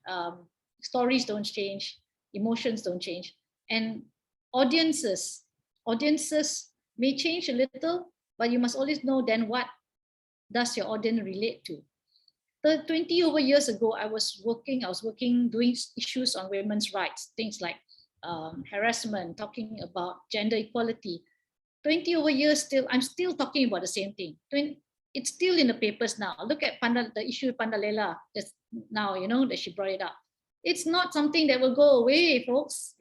stories don't change, emotions don't change. And audiences may change a little, but you must always know then what does your audience relate to. 20 over years ago, I was working doing issues on women's rights, things like harassment, talking about gender equality. 20 over years still, I'm still talking about the same thing. It's still in the papers now. Look at the issue with Pandalela just now, that she brought it up. It's not something that will go away, folks,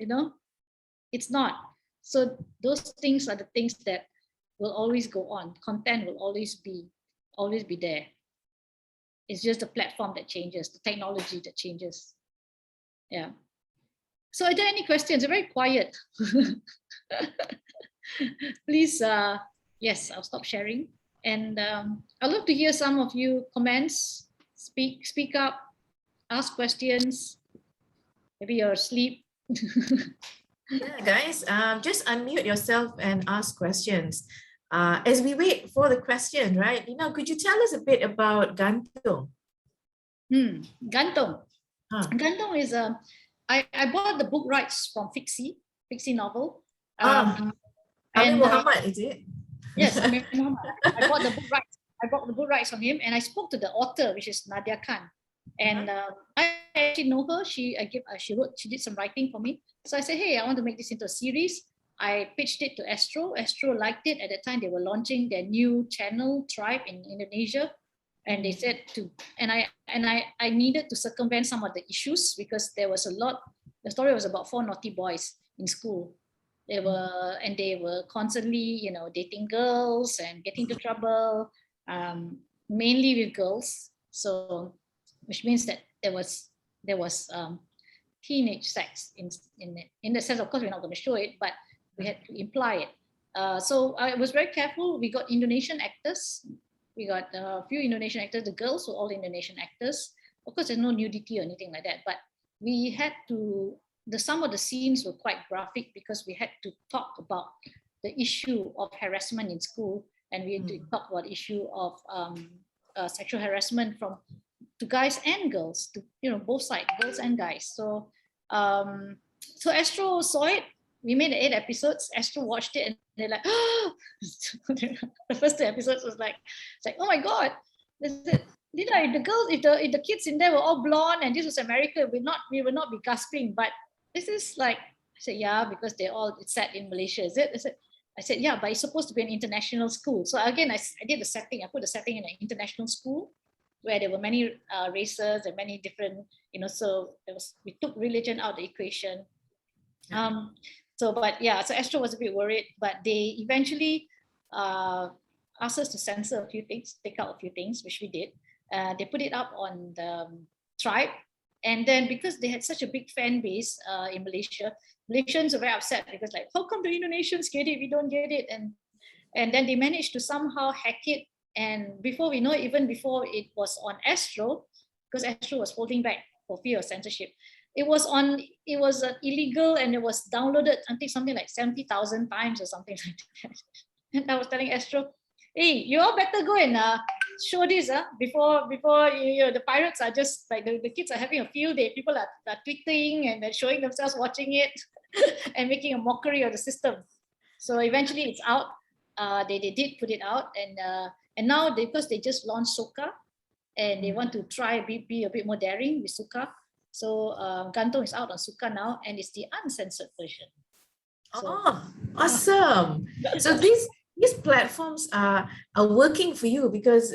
it's not. So those things are the things that will always go on. Content will always be there. It's just the platform that changes, the technology that changes. Yeah. So are there any questions? They're very quiet. Please, yes, I'll stop sharing. And I'd love to hear some of you comments, speak up, ask questions. Maybe you're asleep. Yeah, guys, just unmute yourself and ask questions. As we wait for the question, right? Lina, could you tell us a bit about Gantung? Gantung. Gantung is I bought the book rights from Fixie novel. Amin Muhammad, is it? Yes, Amin Muhammad. I bought the book rights. I bought the book rights from him, and I spoke to the author, which is Nadia Khan. And I actually know her. She did some writing for me. So I said, hey, I want to make this into a series. I pitched it to Astro. Astro liked it. At the time, they were launching their new channel, Tribe, in Indonesia. And they said I needed to circumvent some of the issues because there was a lot. The story was about 4 naughty boys in school. They were constantly, dating girls and getting into trouble, mainly with girls. So, which means that there was teenage sex in the sense. Of course, we're not going to show it, but we had to imply it. So I was very careful. We got Indonesian actors. We got a few Indonesian actors. The girls were all Indonesian actors. Of course, there's no nudity or anything like that, but we had to. Some of the scenes were quite graphic because we had to talk about the issue of harassment in school, and we had to talk about the issue of sexual harassment to guys and girls, to both sides, girls and guys. So Astro saw it. We made 8 episodes. Astro watched it, and they're like, oh! The first 2 episodes was like, it's like, oh my god, Lina, if the kids in there were all blonde and this was America, we would not be gasping. But this is like, I said, yeah, because it's set in Malaysia, is it? I said, yeah, but it's supposed to be an international school. So again, I did the setting. I put the setting in an international school where there were many races and many different, so we took religion out of the equation. So Astro was a bit worried, but they eventually asked us to censor a few things, take out a few things, which we did. They put it up on the Tribe. And then because they had such a big fan base in Malaysia, Malaysians were very upset because like, how come the Indonesians get it? We don't get it. And then they managed to somehow hack it. And before we know it, even before it was on Astro, because Astro was holding back for fear of censorship, it was illegal, and it was downloaded, I think something like 70,000 times or something like that. And I was telling Astro, hey, you all better go and show this before the pirates are just like the kids are having a field day. People are tweeting and they're showing themselves watching it and making a mockery of the system. So eventually it's out. They did put it out, and now because they just launched Soka, and they want to try be a bit more daring with Soka. So Gantung is out on Soka now, and it's the uncensored version. So, awesome! So these platforms are working for you, because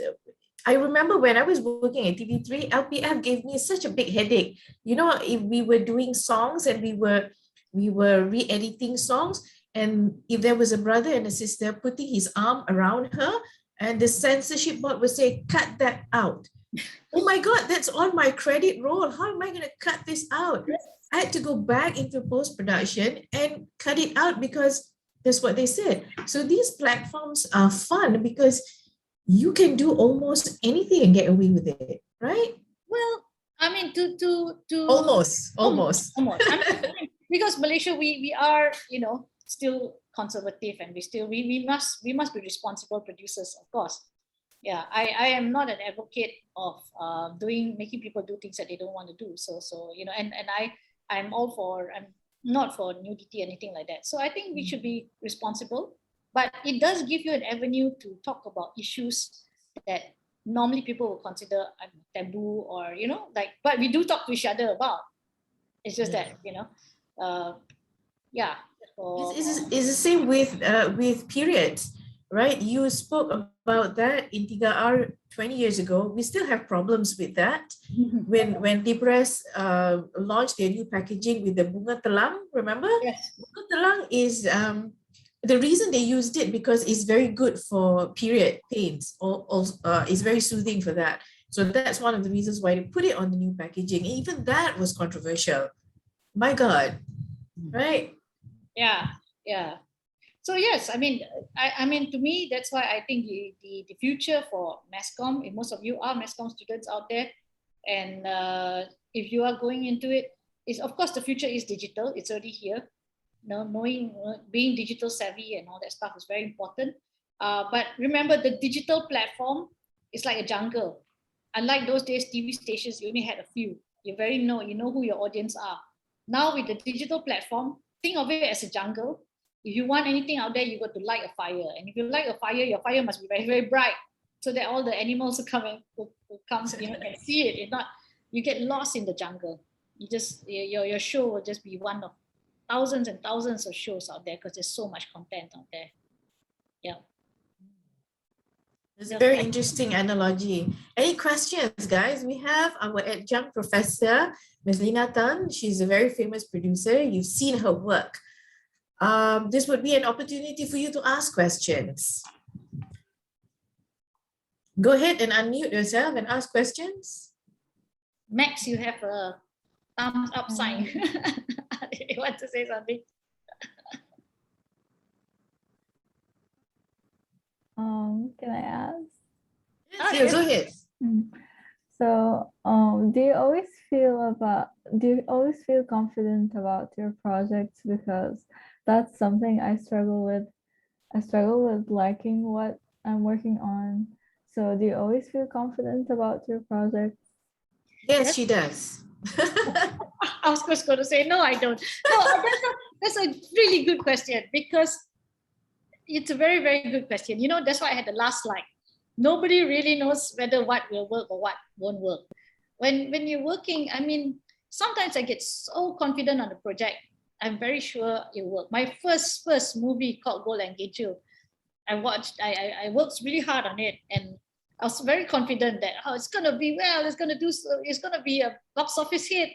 I remember when I was working at TV3, LPF gave me such a big headache. If we were doing songs and we were re-editing songs, and if there was a brother and a sister putting his arm around her, and the censorship board would say, cut that out. Oh my God, that's on my credit roll. How am I going to cut this out? I had to go back into post-production and cut it out because that's what they said. So these platforms are fun because you can do almost anything and get away with it, right? Well, I mean, to almost. I mean, because Malaysia, we are, still conservative, and we must be responsible producers, of course. Yeah, I am not an advocate of making people do things that they don't want to do. So and I'm not for nudity, anything like that. So I think we should be responsible, but it does give you an avenue to talk about issues that normally people will consider taboo, or but we do talk to each other about. It's just that yeah. It's the same with periods, right? You spoke about that in 3R 20 years ago. We still have problems with that. When Libres launched their new packaging with the bunga telang, remember? Yes. Bunga telang is the reason they used it because it's very good for period pains. It's very soothing for that. So that's one of the reasons why they put it on the new packaging. Even that was controversial. My God, right? Yeah. So yes, I mean, to me, that's why I think the future for Masscom, if most of you are Masscom students out there, and if you are going into it, is of course the future is digital. It's already here. Knowing, being digital savvy and all that stuff is very important. But remember, the digital platform is like a jungle. Unlike those days, TV stations, you only had a few. You know who your audience are. Now with the digital platform, think of it as a jungle. If you want anything out there, you got to light a fire. And if you light a fire, your fire must be very, very bright, so that all the animals who come can see it. If not, you get lost in the jungle. Your show will just be one of thousands and thousands of shows out there, because there's so much content out there. Yeah. It's a very interesting analogy. Any questions, guys? We have our adjunct professor, Ms. Lina Tan. She's a very famous producer. You've seen her work. This would be an opportunity for you to ask questions. Go ahead and unmute yourself and ask questions. Max, you have a thumbs up sign. You want to say something? Can I ask? Yes, go ahead. So, do you always feel confident about your projects? Because that's something I struggle with. I struggle with liking what I'm working on. So, do you always feel confident about your projects? Yes, she does. I was just going to say, no, I don't. No, that's a really good question, because it's a very, very good question. That's why I had the last slide. Nobody really knows whether what will work or what won't work. When you're working, I mean, sometimes I get so confident on the project, I'm very sure it will work. My first movie called Gold Engagement, I worked really hard on it, and I was very confident that it's gonna be well, it's gonna be a box office hit,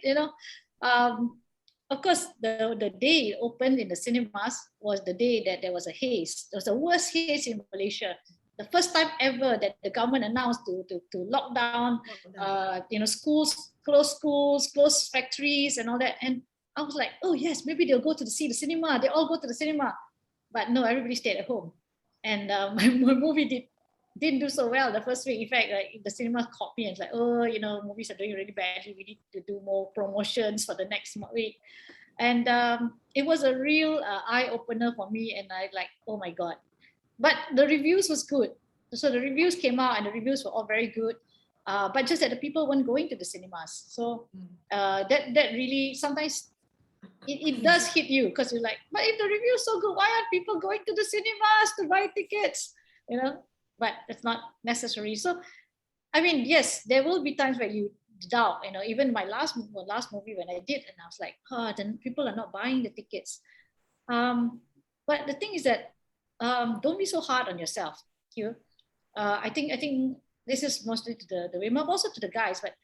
Of course, the day it opened in the cinemas was the day that there was a haze. There was the worst haze in Malaysia. The first time ever that the government announced to lock down, schools, close factories and all that. And I was like, oh yes, maybe they'll go to see the cinema. They all go to the cinema. But no, everybody stayed at home. And my movie didn't do so well the first week. In fact, like the cinema caught me and it's like, movies are doing really badly. We need to do more promotions for the next week. And it was a real eye opener for me. And I like, oh my God. But the reviews was good. So the reviews came out and the reviews were all very good. But just that the people weren't going to the cinemas. So that really sometimes it does hit you, because you're like, but if the review is so good, why aren't people going to the cinemas to buy tickets? But that's not necessary. So, I mean, yes, there will be times where you doubt, even my last movie when I did, and I was like, then people are not buying the tickets. But the thing is that don't be so hard on yourself. I think this is mostly to the women, also to the guys, but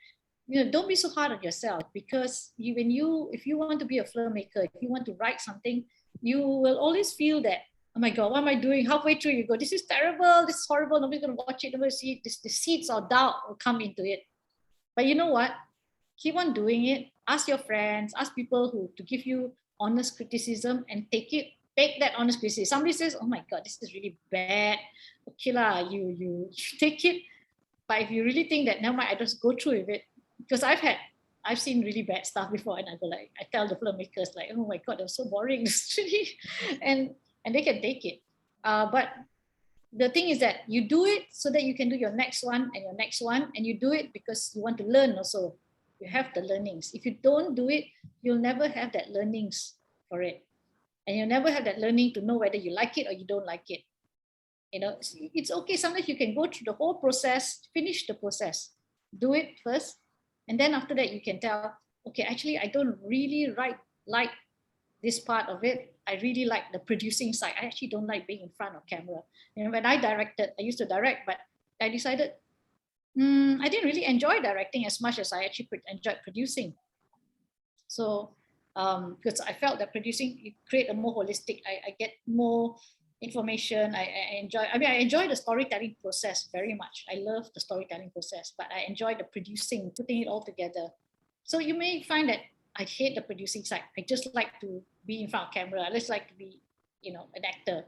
don't be so hard on yourself, because if you want to be a filmmaker, if you want to write something, you will always feel that, oh my God, what am I doing? Halfway through you go, this is terrible, this is horrible, nobody's going to watch it, nobody's see it. The seeds of doubt will come into it. But you know what? Keep on doing it. Ask your friends, ask people to give you honest criticism, and take that honest criticism. Somebody says, oh my God, this is really bad. Okay lah, you take it. But if you really think that, never mind, I just go through with it. Because I've had I've seen really bad stuff before, and I go like, I tell the filmmakers like, oh my God, they're so boring, and they can take it. But the thing is that you do it so that you can do your next one and your next one, and you do it because you want to learn also. You have the learnings. If you don't do it, you'll never have that learnings for it. And you'll never have that learning to know whether you like it or you don't like it. You know, it's okay. Sometimes you can go through the whole process, finish the process, do it first, and then after that you can tell, okay, actually I don't really like this part of it. I really like the producing side. I actually don't like being in front of camera. You know, when I used to direct, but I decided I didn't really enjoy directing as much as I actually enjoyed producing. So because I felt that producing, it create a more holistic, I get more information. I enjoy the storytelling process very much. I love the storytelling process, but I enjoy the producing, putting it all together. So you may find that I hate the producing side. I just like to be in front of camera. I just like to be, you know, an actor.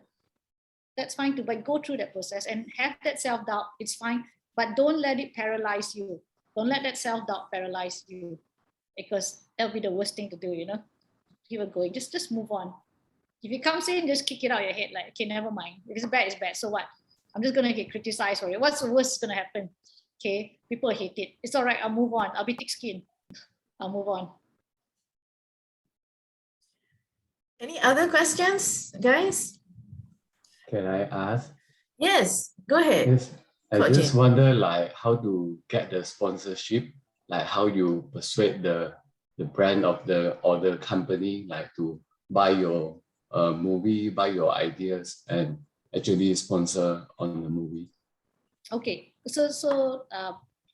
That's fine too, but go through that process and have that self-doubt. It's fine, but don't let it paralyze you. Don't let that self-doubt paralyze you, because that'll be the worst thing to do, you know. Keep it going. Just move on. If it comes in, just kick it out of your head. Like, okay, never mind. If it's bad, it's bad. So what? I'm just gonna get criticized for it. What's the worst gonna happen? Okay, people hate it. It's all right. I'll move on. I'll be thick-skinned. I'll move on. Any other questions, guys? Can I ask? Yes, go ahead. Yes, I Kok just Jin. wonder like how to get the sponsorship, like how you persuade the brand of the or the company like to buy your movie, buy your ideas, and actually sponsor on the movie. Okay, so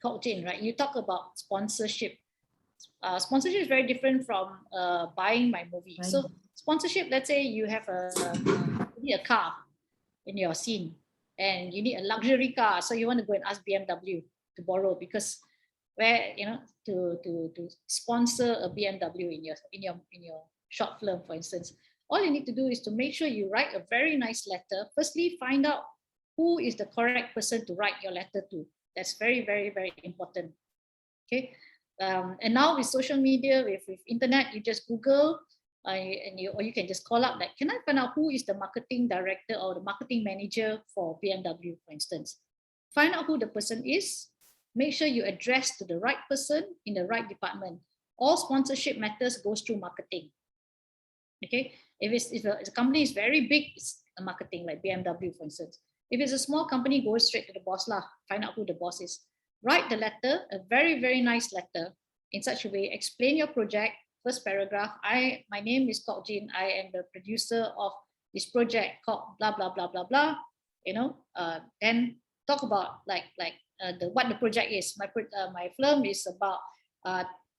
Kok Jin, right? You talk about sponsorship. Sponsorship is very different from buying my movie. Right. So sponsorship, let's say you have you need a car in your scene, and you need a luxury car, so you want to go and ask BMW to borrow, because where, you know, to sponsor a BMW in your short film, for instance, all you need to do is to make sure you write a very nice letter. Firstly, find out who is the correct person to write your letter to. That's very, very, very important. Okay. And now with social media, with internet, you just Google, or you can just call up, like, can I find out who is the marketing director or the marketing manager for BMW, for instance. Find out who the person is. Make sure you address to the right person in the right department. All sponsorship matters goes through marketing. Okay, if a company is very big, it's a marketing, like BMW, for instance. If it's a small company, go straight to the boss lah. Find out who the boss is. Write the letter, a very, very nice letter, in such a way. Explain your project. First paragraph, my name is Kok Jin. I am the producer of this project called blah blah blah blah blah. You know, then talk about what the project is. My film is about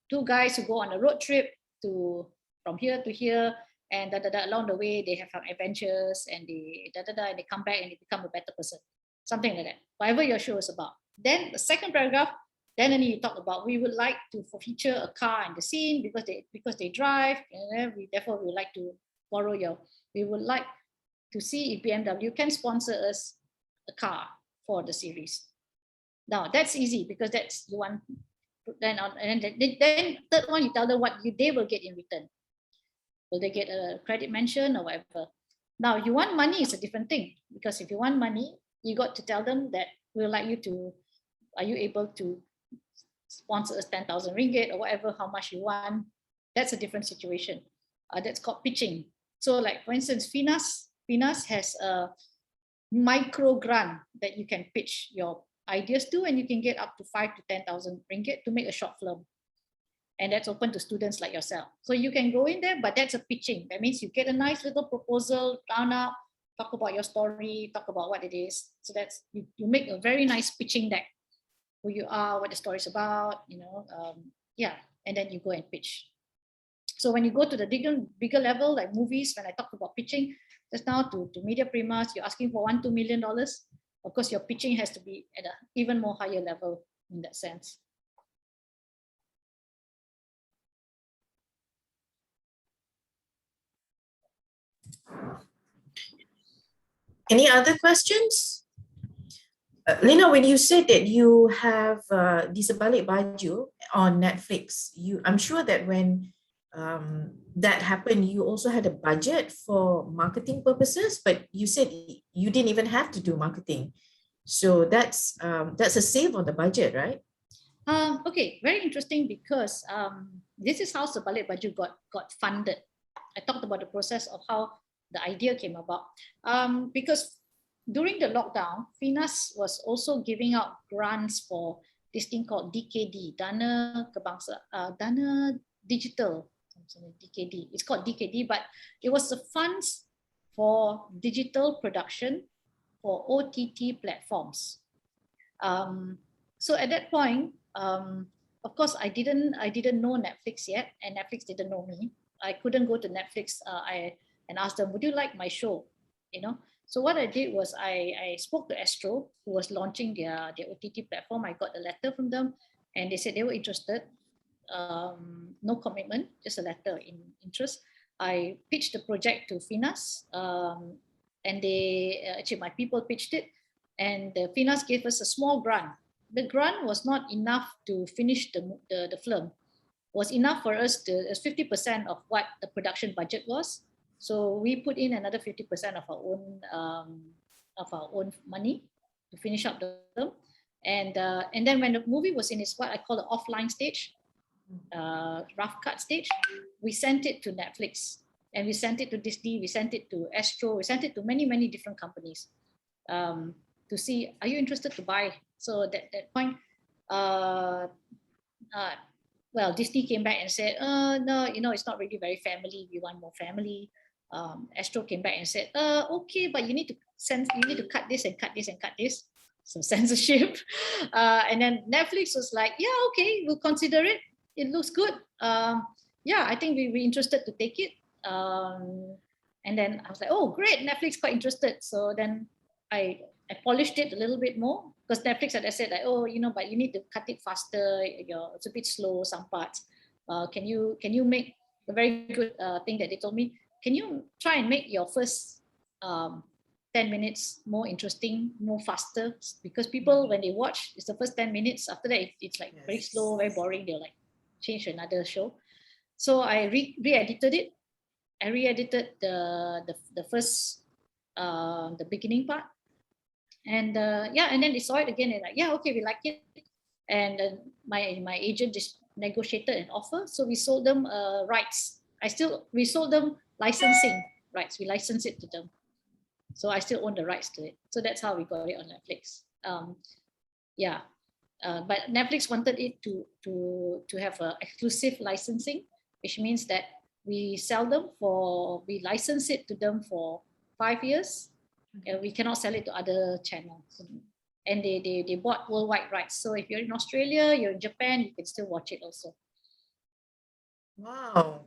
two guys who go on a road trip from here to here, and along the way they have some adventures, and and they come back and they become a better person. Something like that. Whatever your show is about. Then the second paragraph, then you talk about, we would like to feature a car in the scene because they drive, and therefore we would like to borrow we would like to see if BMW can sponsor us a car for the series. Now that's easy, because that's the one. Then third one, you tell them what they will get in return. Will they get a credit mention or whatever? Now you want money is a different thing, because if you want money, you got to tell them that we would like you to, are you able to sponsor us 10,000 ringgit or whatever, how much you want. That's a different situation. That's called pitching. So like, for instance, Finas has a micro grant that you can pitch your ideas to, and you can get up to 5 to 10,000 ringgit to make a short film. And that's open to students like yourself. So you can go in there, but that's a pitching. That means you get a nice little proposal, down up, talk about your story, talk about what it is. So that's, you make a very nice pitching deck. Who you are, what the story is about, yeah, and then you go and pitch. So when you go to the bigger level, like movies, when I talk about pitching, just now to media primas, you're asking for $1-2 million. Of course, your pitching has to be at an even more higher level in that sense. Any other questions? Lina, when you said that you have di Sebalik Baju on Netflix, I'm sure that when that happened, you also had a budget for marketing purposes, but you said you didn't even have to do marketing. So that's a save on the budget, right? Okay, very interesting because this is how Sebalik Baju got funded. I talked about the process of how the idea came about. Because during the lockdown, Finas was also giving out grants for this thing called DKD, Dana Digital, DKD. It's called DKD, but it was the funds for digital production for OTT platforms. So at that point, of course, I didn't know Netflix yet, and Netflix didn't know me. I couldn't go to Netflix and ask them, would you like my show? So what I did was I spoke to Astro, who was launching their OTT platform. I got a letter from them, and they said they were interested. No commitment, just a letter in interest. I pitched the project to Finas, and they actually my people pitched it, and Finas gave us a small grant. The grant was not enough to finish the film. It was enough for us to 50% of what the production budget was. So we put in another 50% of our own money to finish up the film. And then when the movie was in its what I call the offline stage, rough cut stage, we sent it to Netflix, and we sent it to Disney, we sent it to Astro, we sent it to many different companies to see, are you interested to buy? So at that point, well, Disney came back and said, no, it's not really very family. We want more family. Astro came back and said, okay, but you need to cut this and cut this and cut this. So censorship. And then Netflix was like, yeah, okay, we'll consider it. It looks good. Yeah, I think we're interested to take it. And then I was like, oh, great, Netflix quite interested. So then I polished it a little bit more, because Netflix had said like, oh, but you need to cut it faster. It's a bit slow, some parts. Can you make a very good thing that they told me? Can you try and make your first 10 minutes more interesting, more faster? Because people, when they watch, it's the first 10 minutes. After that, it's like very slow, very boring. They'll like change to another show. So I re-edited it. I re-edited the first, the beginning part. And and then they saw it again and like, yeah, okay, we like it. And my agent just negotiated an offer, so we sold them rights. We sold them licensing rights. We licensed it to them, so I still own the rights to it. So that's how we got it on Netflix. But Netflix wanted it to have a exclusive licensing, which means that we license it to them for 5 years. We cannot sell it to other channels, and they bought worldwide rights. So if you're in Australia, you're in Japan, you can still watch it also. Wow,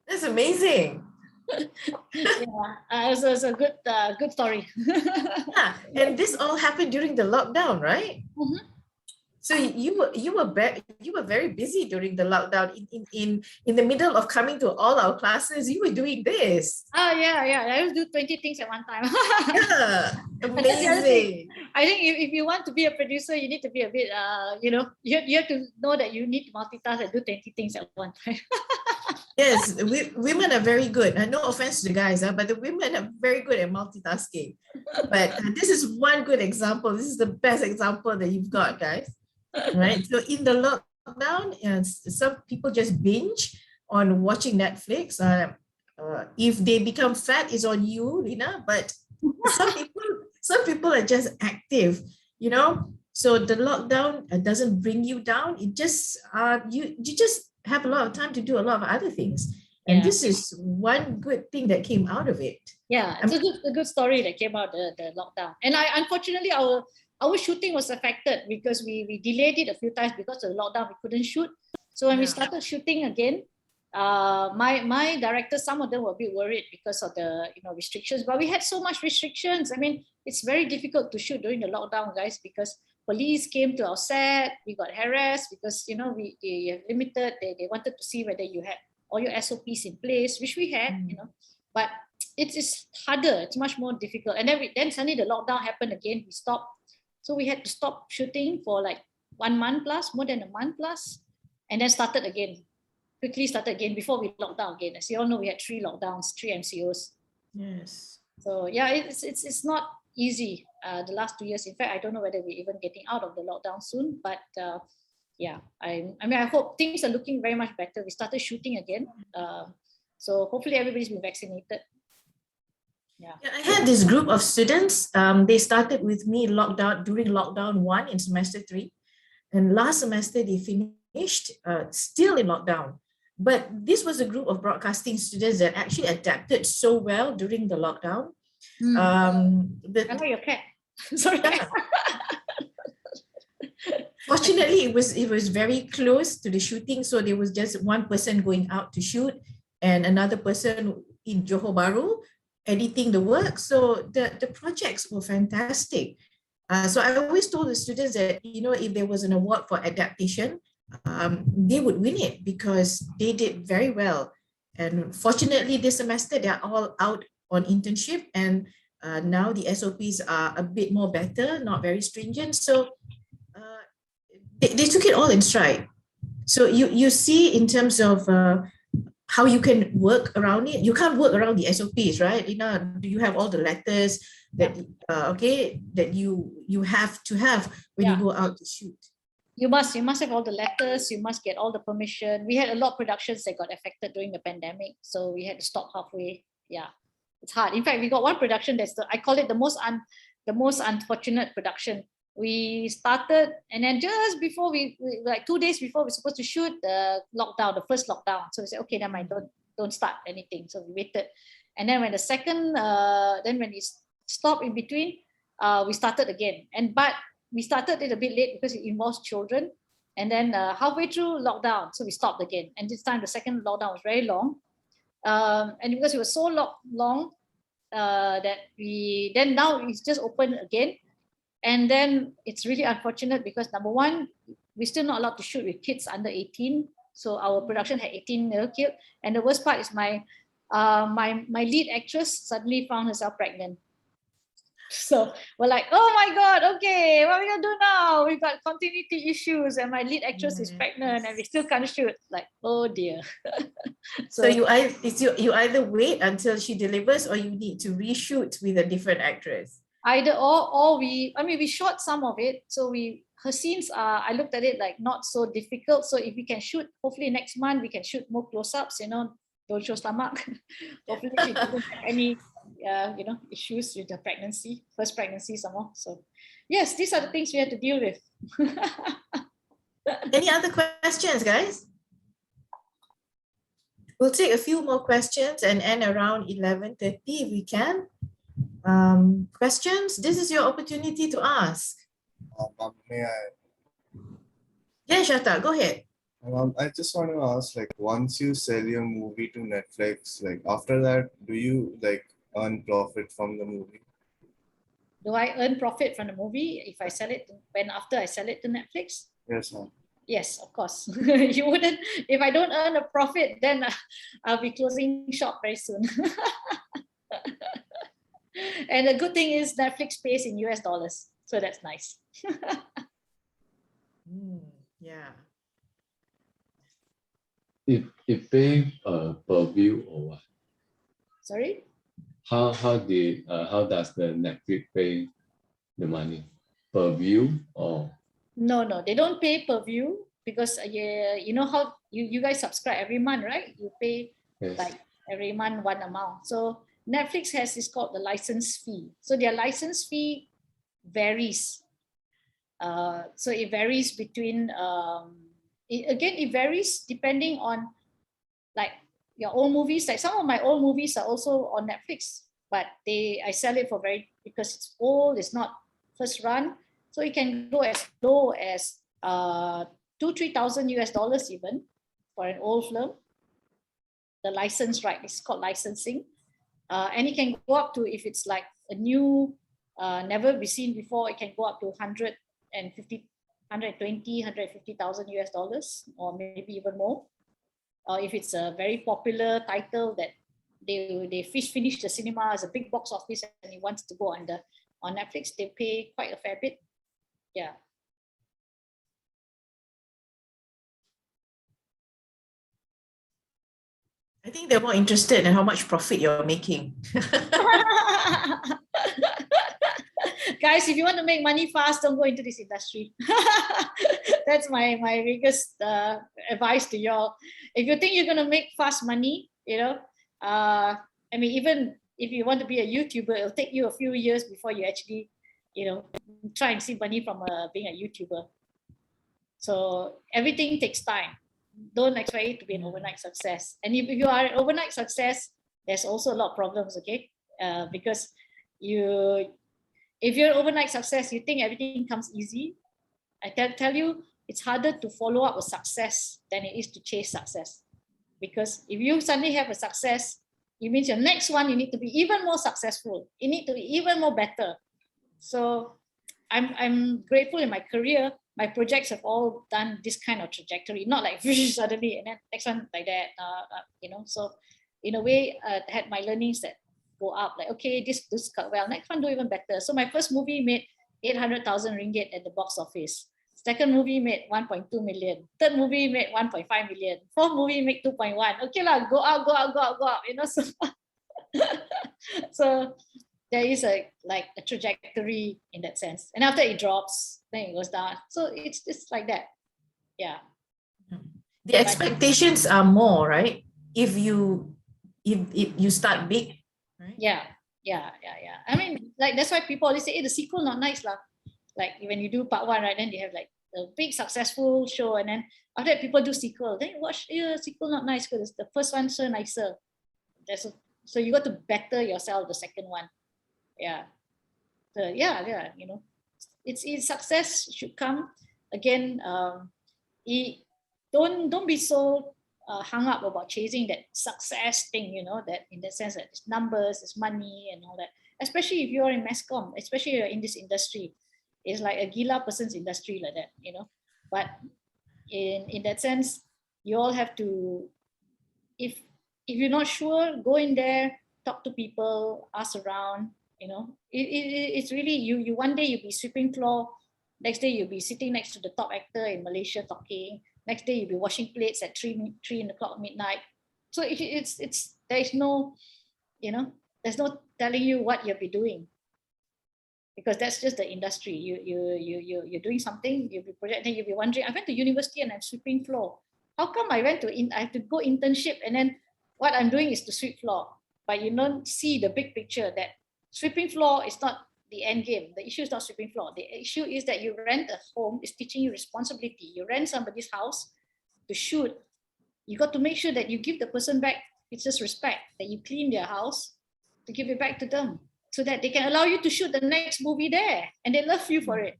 that's amazing. It's a good story. Yeah, and this all happened during the lockdown, right? Mm-hmm. So you were very busy during the lockdown. In the middle of coming to all our classes, you were doing this. Oh yeah. I will do 20 things at one time. Yeah, amazing. I think if you want to be a producer, you need to be a bit, you have to know that you need to multitask and do 20 things at one time. Yes, women are very good. No offense to the guys, but the women are very good at multitasking. But this is one good example. This is the best example that you've got, guys. Right? So in the lockdown, some people just binge on watching Netflix. If they become fat, it's on you, Lina. But some people are just active, So the lockdown doesn't bring you down. It just you just have a lot of time to do a lot of other things. And this is one good thing that came out of it. Yeah, it's a good story that came out the lockdown. And unfortunately our shooting was affected because we delayed it a few times because of the lockdown. We couldn't shoot. So when we started shooting again, my directors, some of them were a bit worried because of the restrictions. But we had so much restrictions. I mean, it's very difficult to shoot during the lockdown, guys, because police came to our set. We got harassed because they have limited. They wanted to see whether you had all your SOPs in place, which we had, but it's harder. It's much more difficult. And then suddenly the lockdown happened again. We stopped. So we had to stop shooting for like 1 month plus, more than a month plus, and then quickly started again before we locked down again. As you all know, we had 3 lockdowns, 3 MCOs. Yes. So yeah, it's not easy. The last 2 years, in fact, I don't know whether we're even getting out of the lockdown soon, but yeah, I mean, I hope things are looking very much better. We started shooting again. So hopefully everybody's been vaccinated. Yeah. I had this group of students. They started with me during lockdown 1 in semester 3. And last semester they finished still in lockdown. But this was a group of broadcasting students that actually adapted so well during the lockdown. I know your cat. Sorry. Fortunately, it was very close to the shooting, so there was just one person going out to shoot and another person in Johor Bahru editing the work. So the projects were fantastic. So I always told the students that, if there was an award for adaptation, they would win it because they did very well. And fortunately, this semester, they're all out on internship, and now the SOPs are a bit more better, not very stringent. So they took it all in stride. So you see in terms of how you can work around it. You can't work around the SOPs, right? Do you have all the letters that that you have to have when you go out to shoot? You must have all the letters. You must get all the permission. We had a lot of productions that got affected during the pandemic, so we had to stop halfway. Yeah, it's hard. In fact, we got one production I call it the most unfortunate production. We started, and then just before we like 2 days before we're supposed to shoot, the first lockdown. So we said, okay, never mind, don't start anything. So we waited, and then when the second, then when it stopped in between, we started again. But we started it a bit late because it involves children, and then halfway through lockdown, so we stopped again. And this time the second lockdown was very long, and because it was so long that now it's just open again. And then it's really unfortunate because number one, we're still not allowed to shoot with kids under 18. So our production had 18 little killed. And the worst part is my lead actress suddenly found herself pregnant. So we're like, oh my God, okay, what are we gonna do now? We've got continuity issues and my lead actress is pregnant and we still can't shoot. Like, oh dear. So you either wait until she delivers or you need to reshoot with a different actress. Either or we shot some of it. So her scenes are, I looked at it like not so difficult. So if we can shoot, hopefully next month we can shoot more close-ups, don't show stomach. Hopefully she doesn't have any issues with the first pregnancy some more. So yes, these are the things we have to deal with. Any other questions, guys? We'll take a few more questions and end around 11:30 if we can. Questions? This is your opportunity to ask. May I? Yeah, Shata, go ahead. I just want to ask, like, once you sell your movie to Netflix, like after that, do you earn profit from the movie? Do I earn profit from the movie if I sell it after I sell it to Netflix? Yes, ma'am. Yes, of course. You wouldn't. If I don't earn a profit, then I'll be closing shop very soon. And the good thing is Netflix pays in US dollars, so that's nice. Yeah. It pay per view or what? Sorry? How does the Netflix pay the money? Per view or? No, they don't pay per view because you know how you guys subscribe every month, right? You pay like every month one amount. So Netflix has this called the license fee. So their license fee varies. So it varies between it varies depending on like your old movies. Like some of my old movies are also on Netflix, but I sell it because it's old, it's not first run. So it can go as low as $2,000-3,000 US even for an old film. The license, right? It's called licensing. And it can go up to, if it's like a new, never be seen before, it can go up to $150,000 US, or maybe even more. If it's a very popular title that they finish the cinema as a big box office and it wants to go on Netflix, they pay quite a fair bit. Yeah. I think they're more interested in how much profit you're making. Guys, if you want to make money fast, don't go into this industry. That's my biggest advice to y'all. If you think you're going to make fast money, I mean, even if you want to be a YouTuber, it'll take you a few years before you actually, try and see money from being a YouTuber. So everything takes time. Don't expect it to be an overnight success. And if you are an overnight success, there's also a lot of problems, okay? Because if you're an overnight success, you think everything comes easy. I tell you, it's harder to follow up a success than it is to chase success. Because if you suddenly have a success, it means your next one, you need to be even more successful. You need to be even more better. So I'm grateful in my career. My projects have all done this kind of trajectory, not like suddenly and then next one like that, So in a way, I had my learnings that go up, like, okay, this got well, next one do even better. So my first movie made 800,000 ringgit at the box office. Second movie made 1.2 million. Third movie made 1.5 million. Fourth movie made 2.1. Okay lah, go out. So, so there is a trajectory in that sense. And after it drops, then it goes down. So it's just like that. Yeah. The expectations are more, right? If you start big, right? Yeah. I mean, like, that's why people always say, hey, the sequel not nice lah. Like when you do part 1, right, then they have like a big successful show, and then after that people do sequel. Then you watch, sequel not nice because the first one so nicer. So you got to better yourself the second one. Yeah. So yeah, it's success should come again. Don't be so hung up about chasing that success thing, that in the sense that it's numbers, it's money and all that, especially if you're in mass comm, especially you're in this industry. It's like a gila person's industry like that, but in that sense, you all have to, if you're not sure, go in there, talk to people, ask around. It's really you one day you'll be sweeping floor, next day you'll be sitting next to the top actor in Malaysia talking, next day you'll be washing plates at 3 o'clock midnight. So it's there's no telling you what you'll be doing, because that's just the industry. You're doing something, you'll be projecting, you'll be wondering, I went to university and I'm sweeping floor. How come I have to go internship and then what I'm doing is to sweep floor? But you don't see the big picture that sweeping floor is not the end game. The issue is not sweeping floor. The issue is that you rent a home, it's teaching you responsibility. You rent somebody's house to shoot. You got to make sure that you give the person back, it's just respect, that you clean their house to give it back to them so that they can allow you to shoot the next movie there and they love you for it.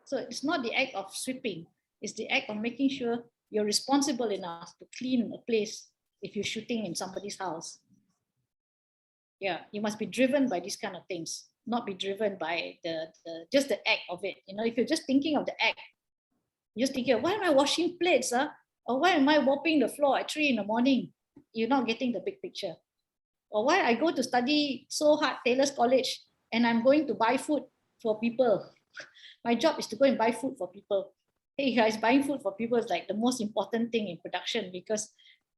So it's not the act of sweeping, it's the act of making sure you're responsible enough to clean a place if you're shooting in somebody's house. Yeah, you must be driven by these kind of things, not be driven by just the act of it. If you're just thinking of the act, you're just thinking, why am I washing plates? Or why am I mopping the floor at 3 a.m? You're not getting the big picture. Or why I go to study so hard, Taylor's College, and I'm going to buy food for people. My job is to go and buy food for people. Hey guys, buying food for people is like the most important thing in production, because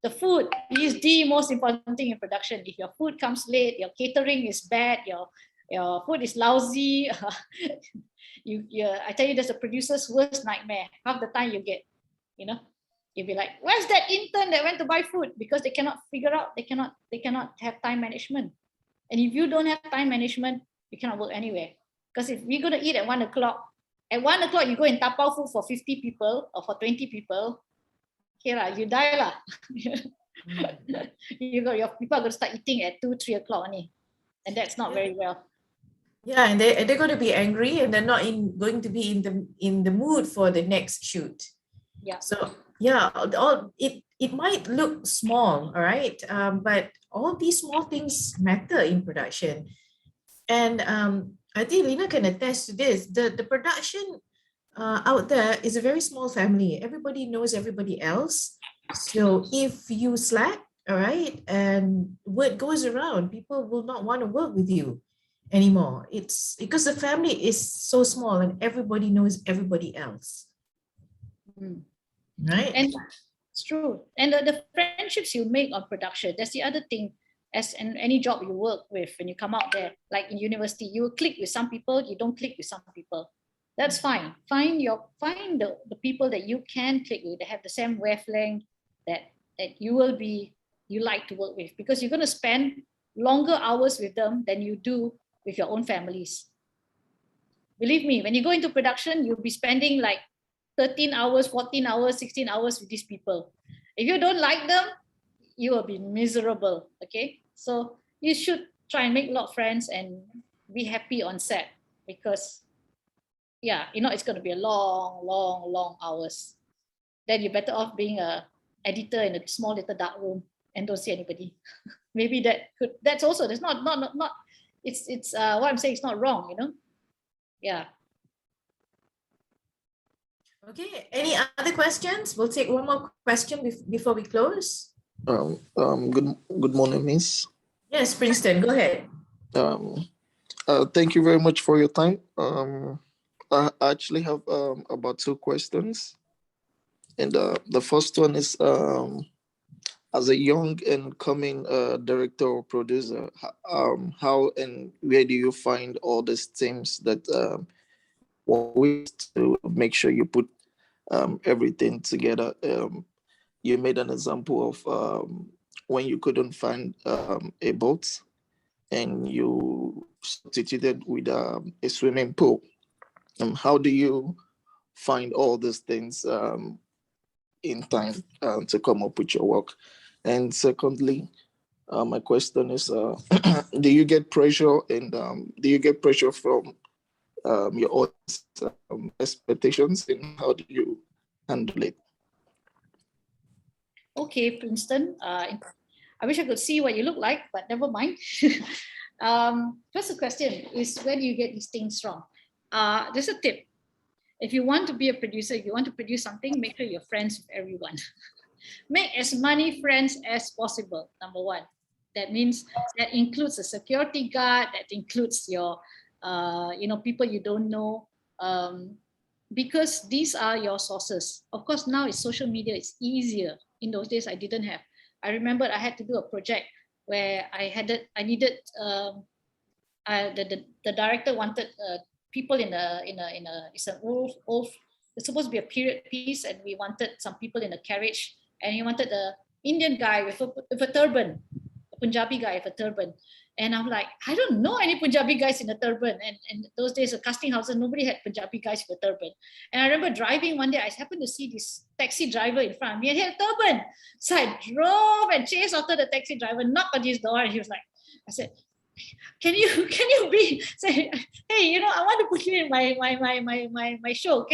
the food is the most important thing in production. If your food comes late, your catering is bad, your food is lousy, I tell you, that's a producer's worst nightmare. Half the time you get, you'll be like, where's that intern that went to buy food? Because they cannot figure out, they cannot have time management. And if you don't have time management, you cannot work anywhere. Because if we're going to eat at 1 o'clock, at 1 o'clock you go and tapao food for 50 people or for 20 people, okay lah, you die lah. Your people are going to start eating at 2, 3 o'clock only, and that's not very well. Yeah, and they're going to be angry, and they're not going to be in the mood for the next shoot. Yeah. So yeah, it might look small, all right, but all these small things matter in production, and I think Lina can attest to this. The production out there is a very small family. Everybody knows everybody else. So if you slack, all right, and word goes around, people will not want to work with you. anymore. It's because the family is so small and everybody knows everybody else, Mm. right? And it's true. And the friendships you make on production, that's the other thing. As in any job you work with, when you come out there, like in university, you will click with some people, you don't click with some people. That's fine. Find the people that you can click with, that have the same wavelength, that you like to work with, because you're going to spend longer hours with them than you do with your own families. Believe me, when you go into production, you'll be spending like 13 hours, 14 hours, 16 hours with these people. If you don't like them, you will be miserable. Okay, so you should try and make a lot of friends and be happy on set, because yeah, it's going to be a long hours. Then you're better off being a editor in a small little dark room and don't see anybody. Maybe that's also, that's not it's what I'm saying is not wrong. Yeah. Okay, any other questions? We'll take one more question before we close. Good morning, Miss. Yes, Princeton, go ahead. Thank you very much for your time. I actually have about 2 questions, and the first one is, as a young and coming director or producer, how and where do you find all these things that ways to make sure you put everything together? You made an example of when you couldn't find a boat and you substituted with a swimming pool. How do you find all these things in time to come up with your work? And secondly, my question is, do you get pressure, and do you get pressure from your audience expectations, and how do you handle it? Okay, Princeton. I wish I could see what you look like, but never mind. First question is, where do you get these things from? There's a tip. If you want to be a producer, if you want to produce something, make sure you're friends with everyone. Make as many friends as possible, number one. That means that includes a security guard, that includes your, people you don't know, because these are your sources. Of course, now it's social media, it's easier. In those days, I didn't have. I remember I had to do a project where I needed, the director wanted people in a it's an old, it's supposed to be a period piece, and we wanted some people in a carriage, and he wanted an Indian guy with a turban, a Punjabi guy with a turban. And I'm like, I don't know any Punjabi guys in a turban. And those days, the casting houses, nobody had Punjabi guys with a turban. And I remember driving one day, I happened to see this taxi driver in front of me, and he had a turban. So I drove and chased after the taxi driver, knocked on his door, and he was like, I said, can you be say, hey, I want to put you in my show.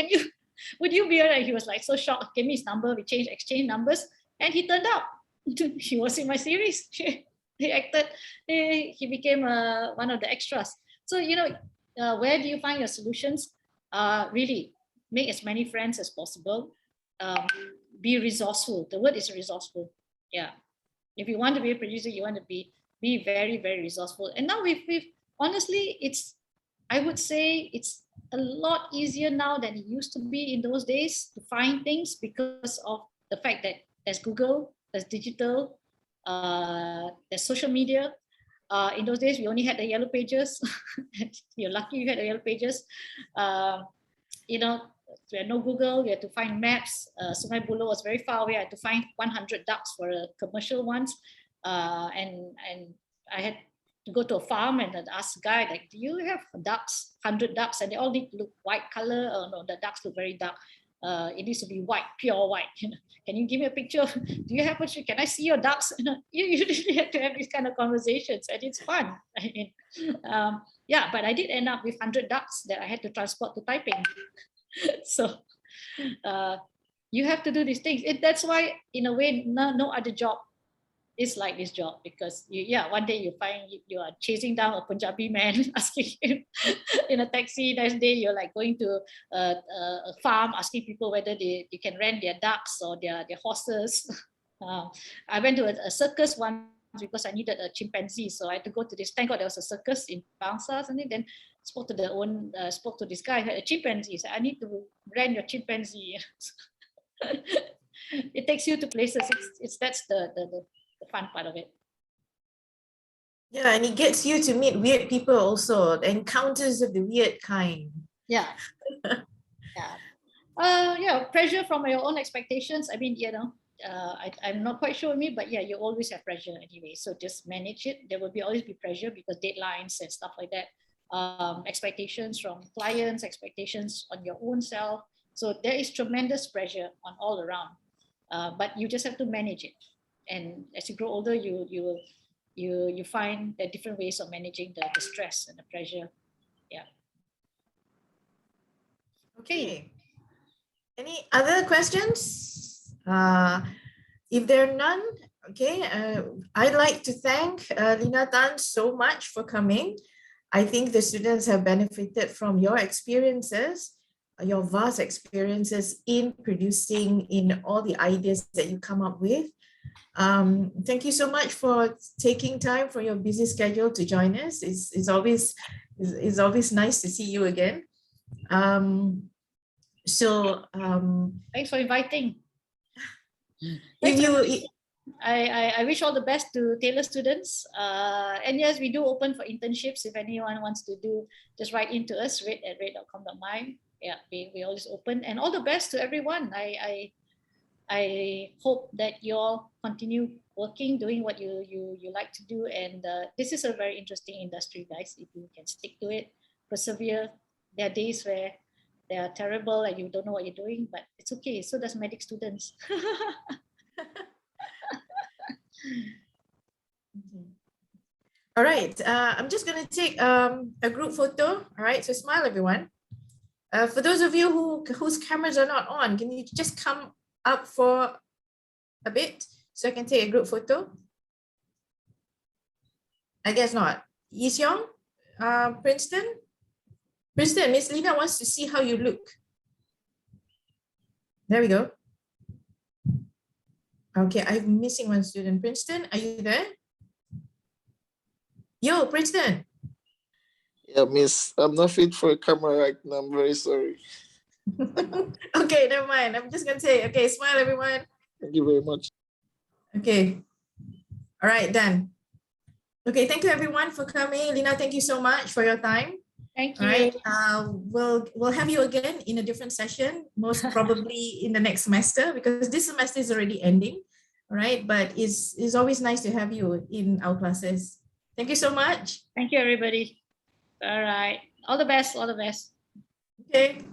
Would you be alright? He was like so shocked, gave me his number, we exchanged numbers, and he turned up. He was in my series. He acted, he became one of the extras. So, where do you find your solutions? Really, make as many friends as possible. Be resourceful. The word is resourceful. Yeah. If you want to be a producer, you want to be very, very resourceful. And now we've honestly, I would say it's a lot easier now than it used to be in those days to find things, because of the fact that there's Google, there's digital, there's social media. In those days, we only had the yellow pages. You're lucky you had the yellow pages. We had no Google. We had to find maps. Sungai Buloh was very far away. I had to find 100 ducks for a commercial ones. And I had to go to a farm and ask the guy, like, do you have ducks, 100 ducks? And they all need to look white color. Oh no, the ducks look very dark. It needs to be white, pure white. Can you give me a picture? Do you have a picture? Can I see your ducks? You really have to have these kind of conversations, and it's fun. I mean, yeah, but I did end up with 100 ducks that I had to transport to Taipei. So you have to do these things. That's why, in a way, no other job is like this job, because one day you find you are chasing down a Punjabi man, asking him in a taxi. Next day you're like going to a farm, asking people whether you can rent their ducks or their horses. I went to a circus one because I needed a chimpanzee. So I had to go to this. Thank God there was a circus in Bangsa or something. Then spoke to this guy who had a chimpanzee. So I need to rent your chimpanzee. It takes you to places. That's the fun part of it. Yeah, and it gets you to meet weird people also, the encounters of the weird kind. Yeah. Yeah. Pressure from your own expectations. I mean, I'm not quite sure with me, but yeah, you always have pressure anyway. So just manage it. There will always be pressure because deadlines and stuff like that. Expectations from clients, expectations on your own self. So there is tremendous pressure on all around, but you just have to manage it. And as you grow older, you find the different ways of managing the stress and the pressure. Yeah. Okay. Any other questions? If there are none, okay, I'd like to thank Lina Tan so much for coming. I think the students have benefited from your experiences, your vast experiences in producing, in all the ideas that you come up with. Thank you so much for taking time from your busy schedule to join us. It's always nice to see you again. Thanks for inviting. I wish all the best to Taylor students. And yes, we do open for internships. If anyone wants to do, just write into us, rate@rate.com.my. Yeah, we always open. And all the best to everyone. I hope that you all continue working, doing what you like to do. And this is a very interesting industry, guys. If you can stick to it, persevere. There are days where they are terrible and you don't know what you're doing, but it's okay. So does medic students. All right, I'm just going to take a group photo. All right, so smile, everyone. For those of you whose cameras are not on, can you just come up for a bit so I can take a group photo? I guess not. Yi Xiong, Princeton, Miss Lina wants to see how you look. There we go. Okay, I'm missing one student. Princeton, are you there? Yo, Princeton. Yeah, miss, I'm not fit for a camera right now. I'm very sorry. Okay, never mind. I'm just gonna say, okay, smile, everyone. Thank you very much. Okay. All right, done. Okay, thank you everyone for coming. Lina, thank you so much for your time. Thank you. All right, we'll have you again in a different session, most probably in the next semester, because this semester is already ending. All right, but it's always nice to have you in our classes. Thank you so much. Thank you, everybody. All right. All the best. All the best. Okay.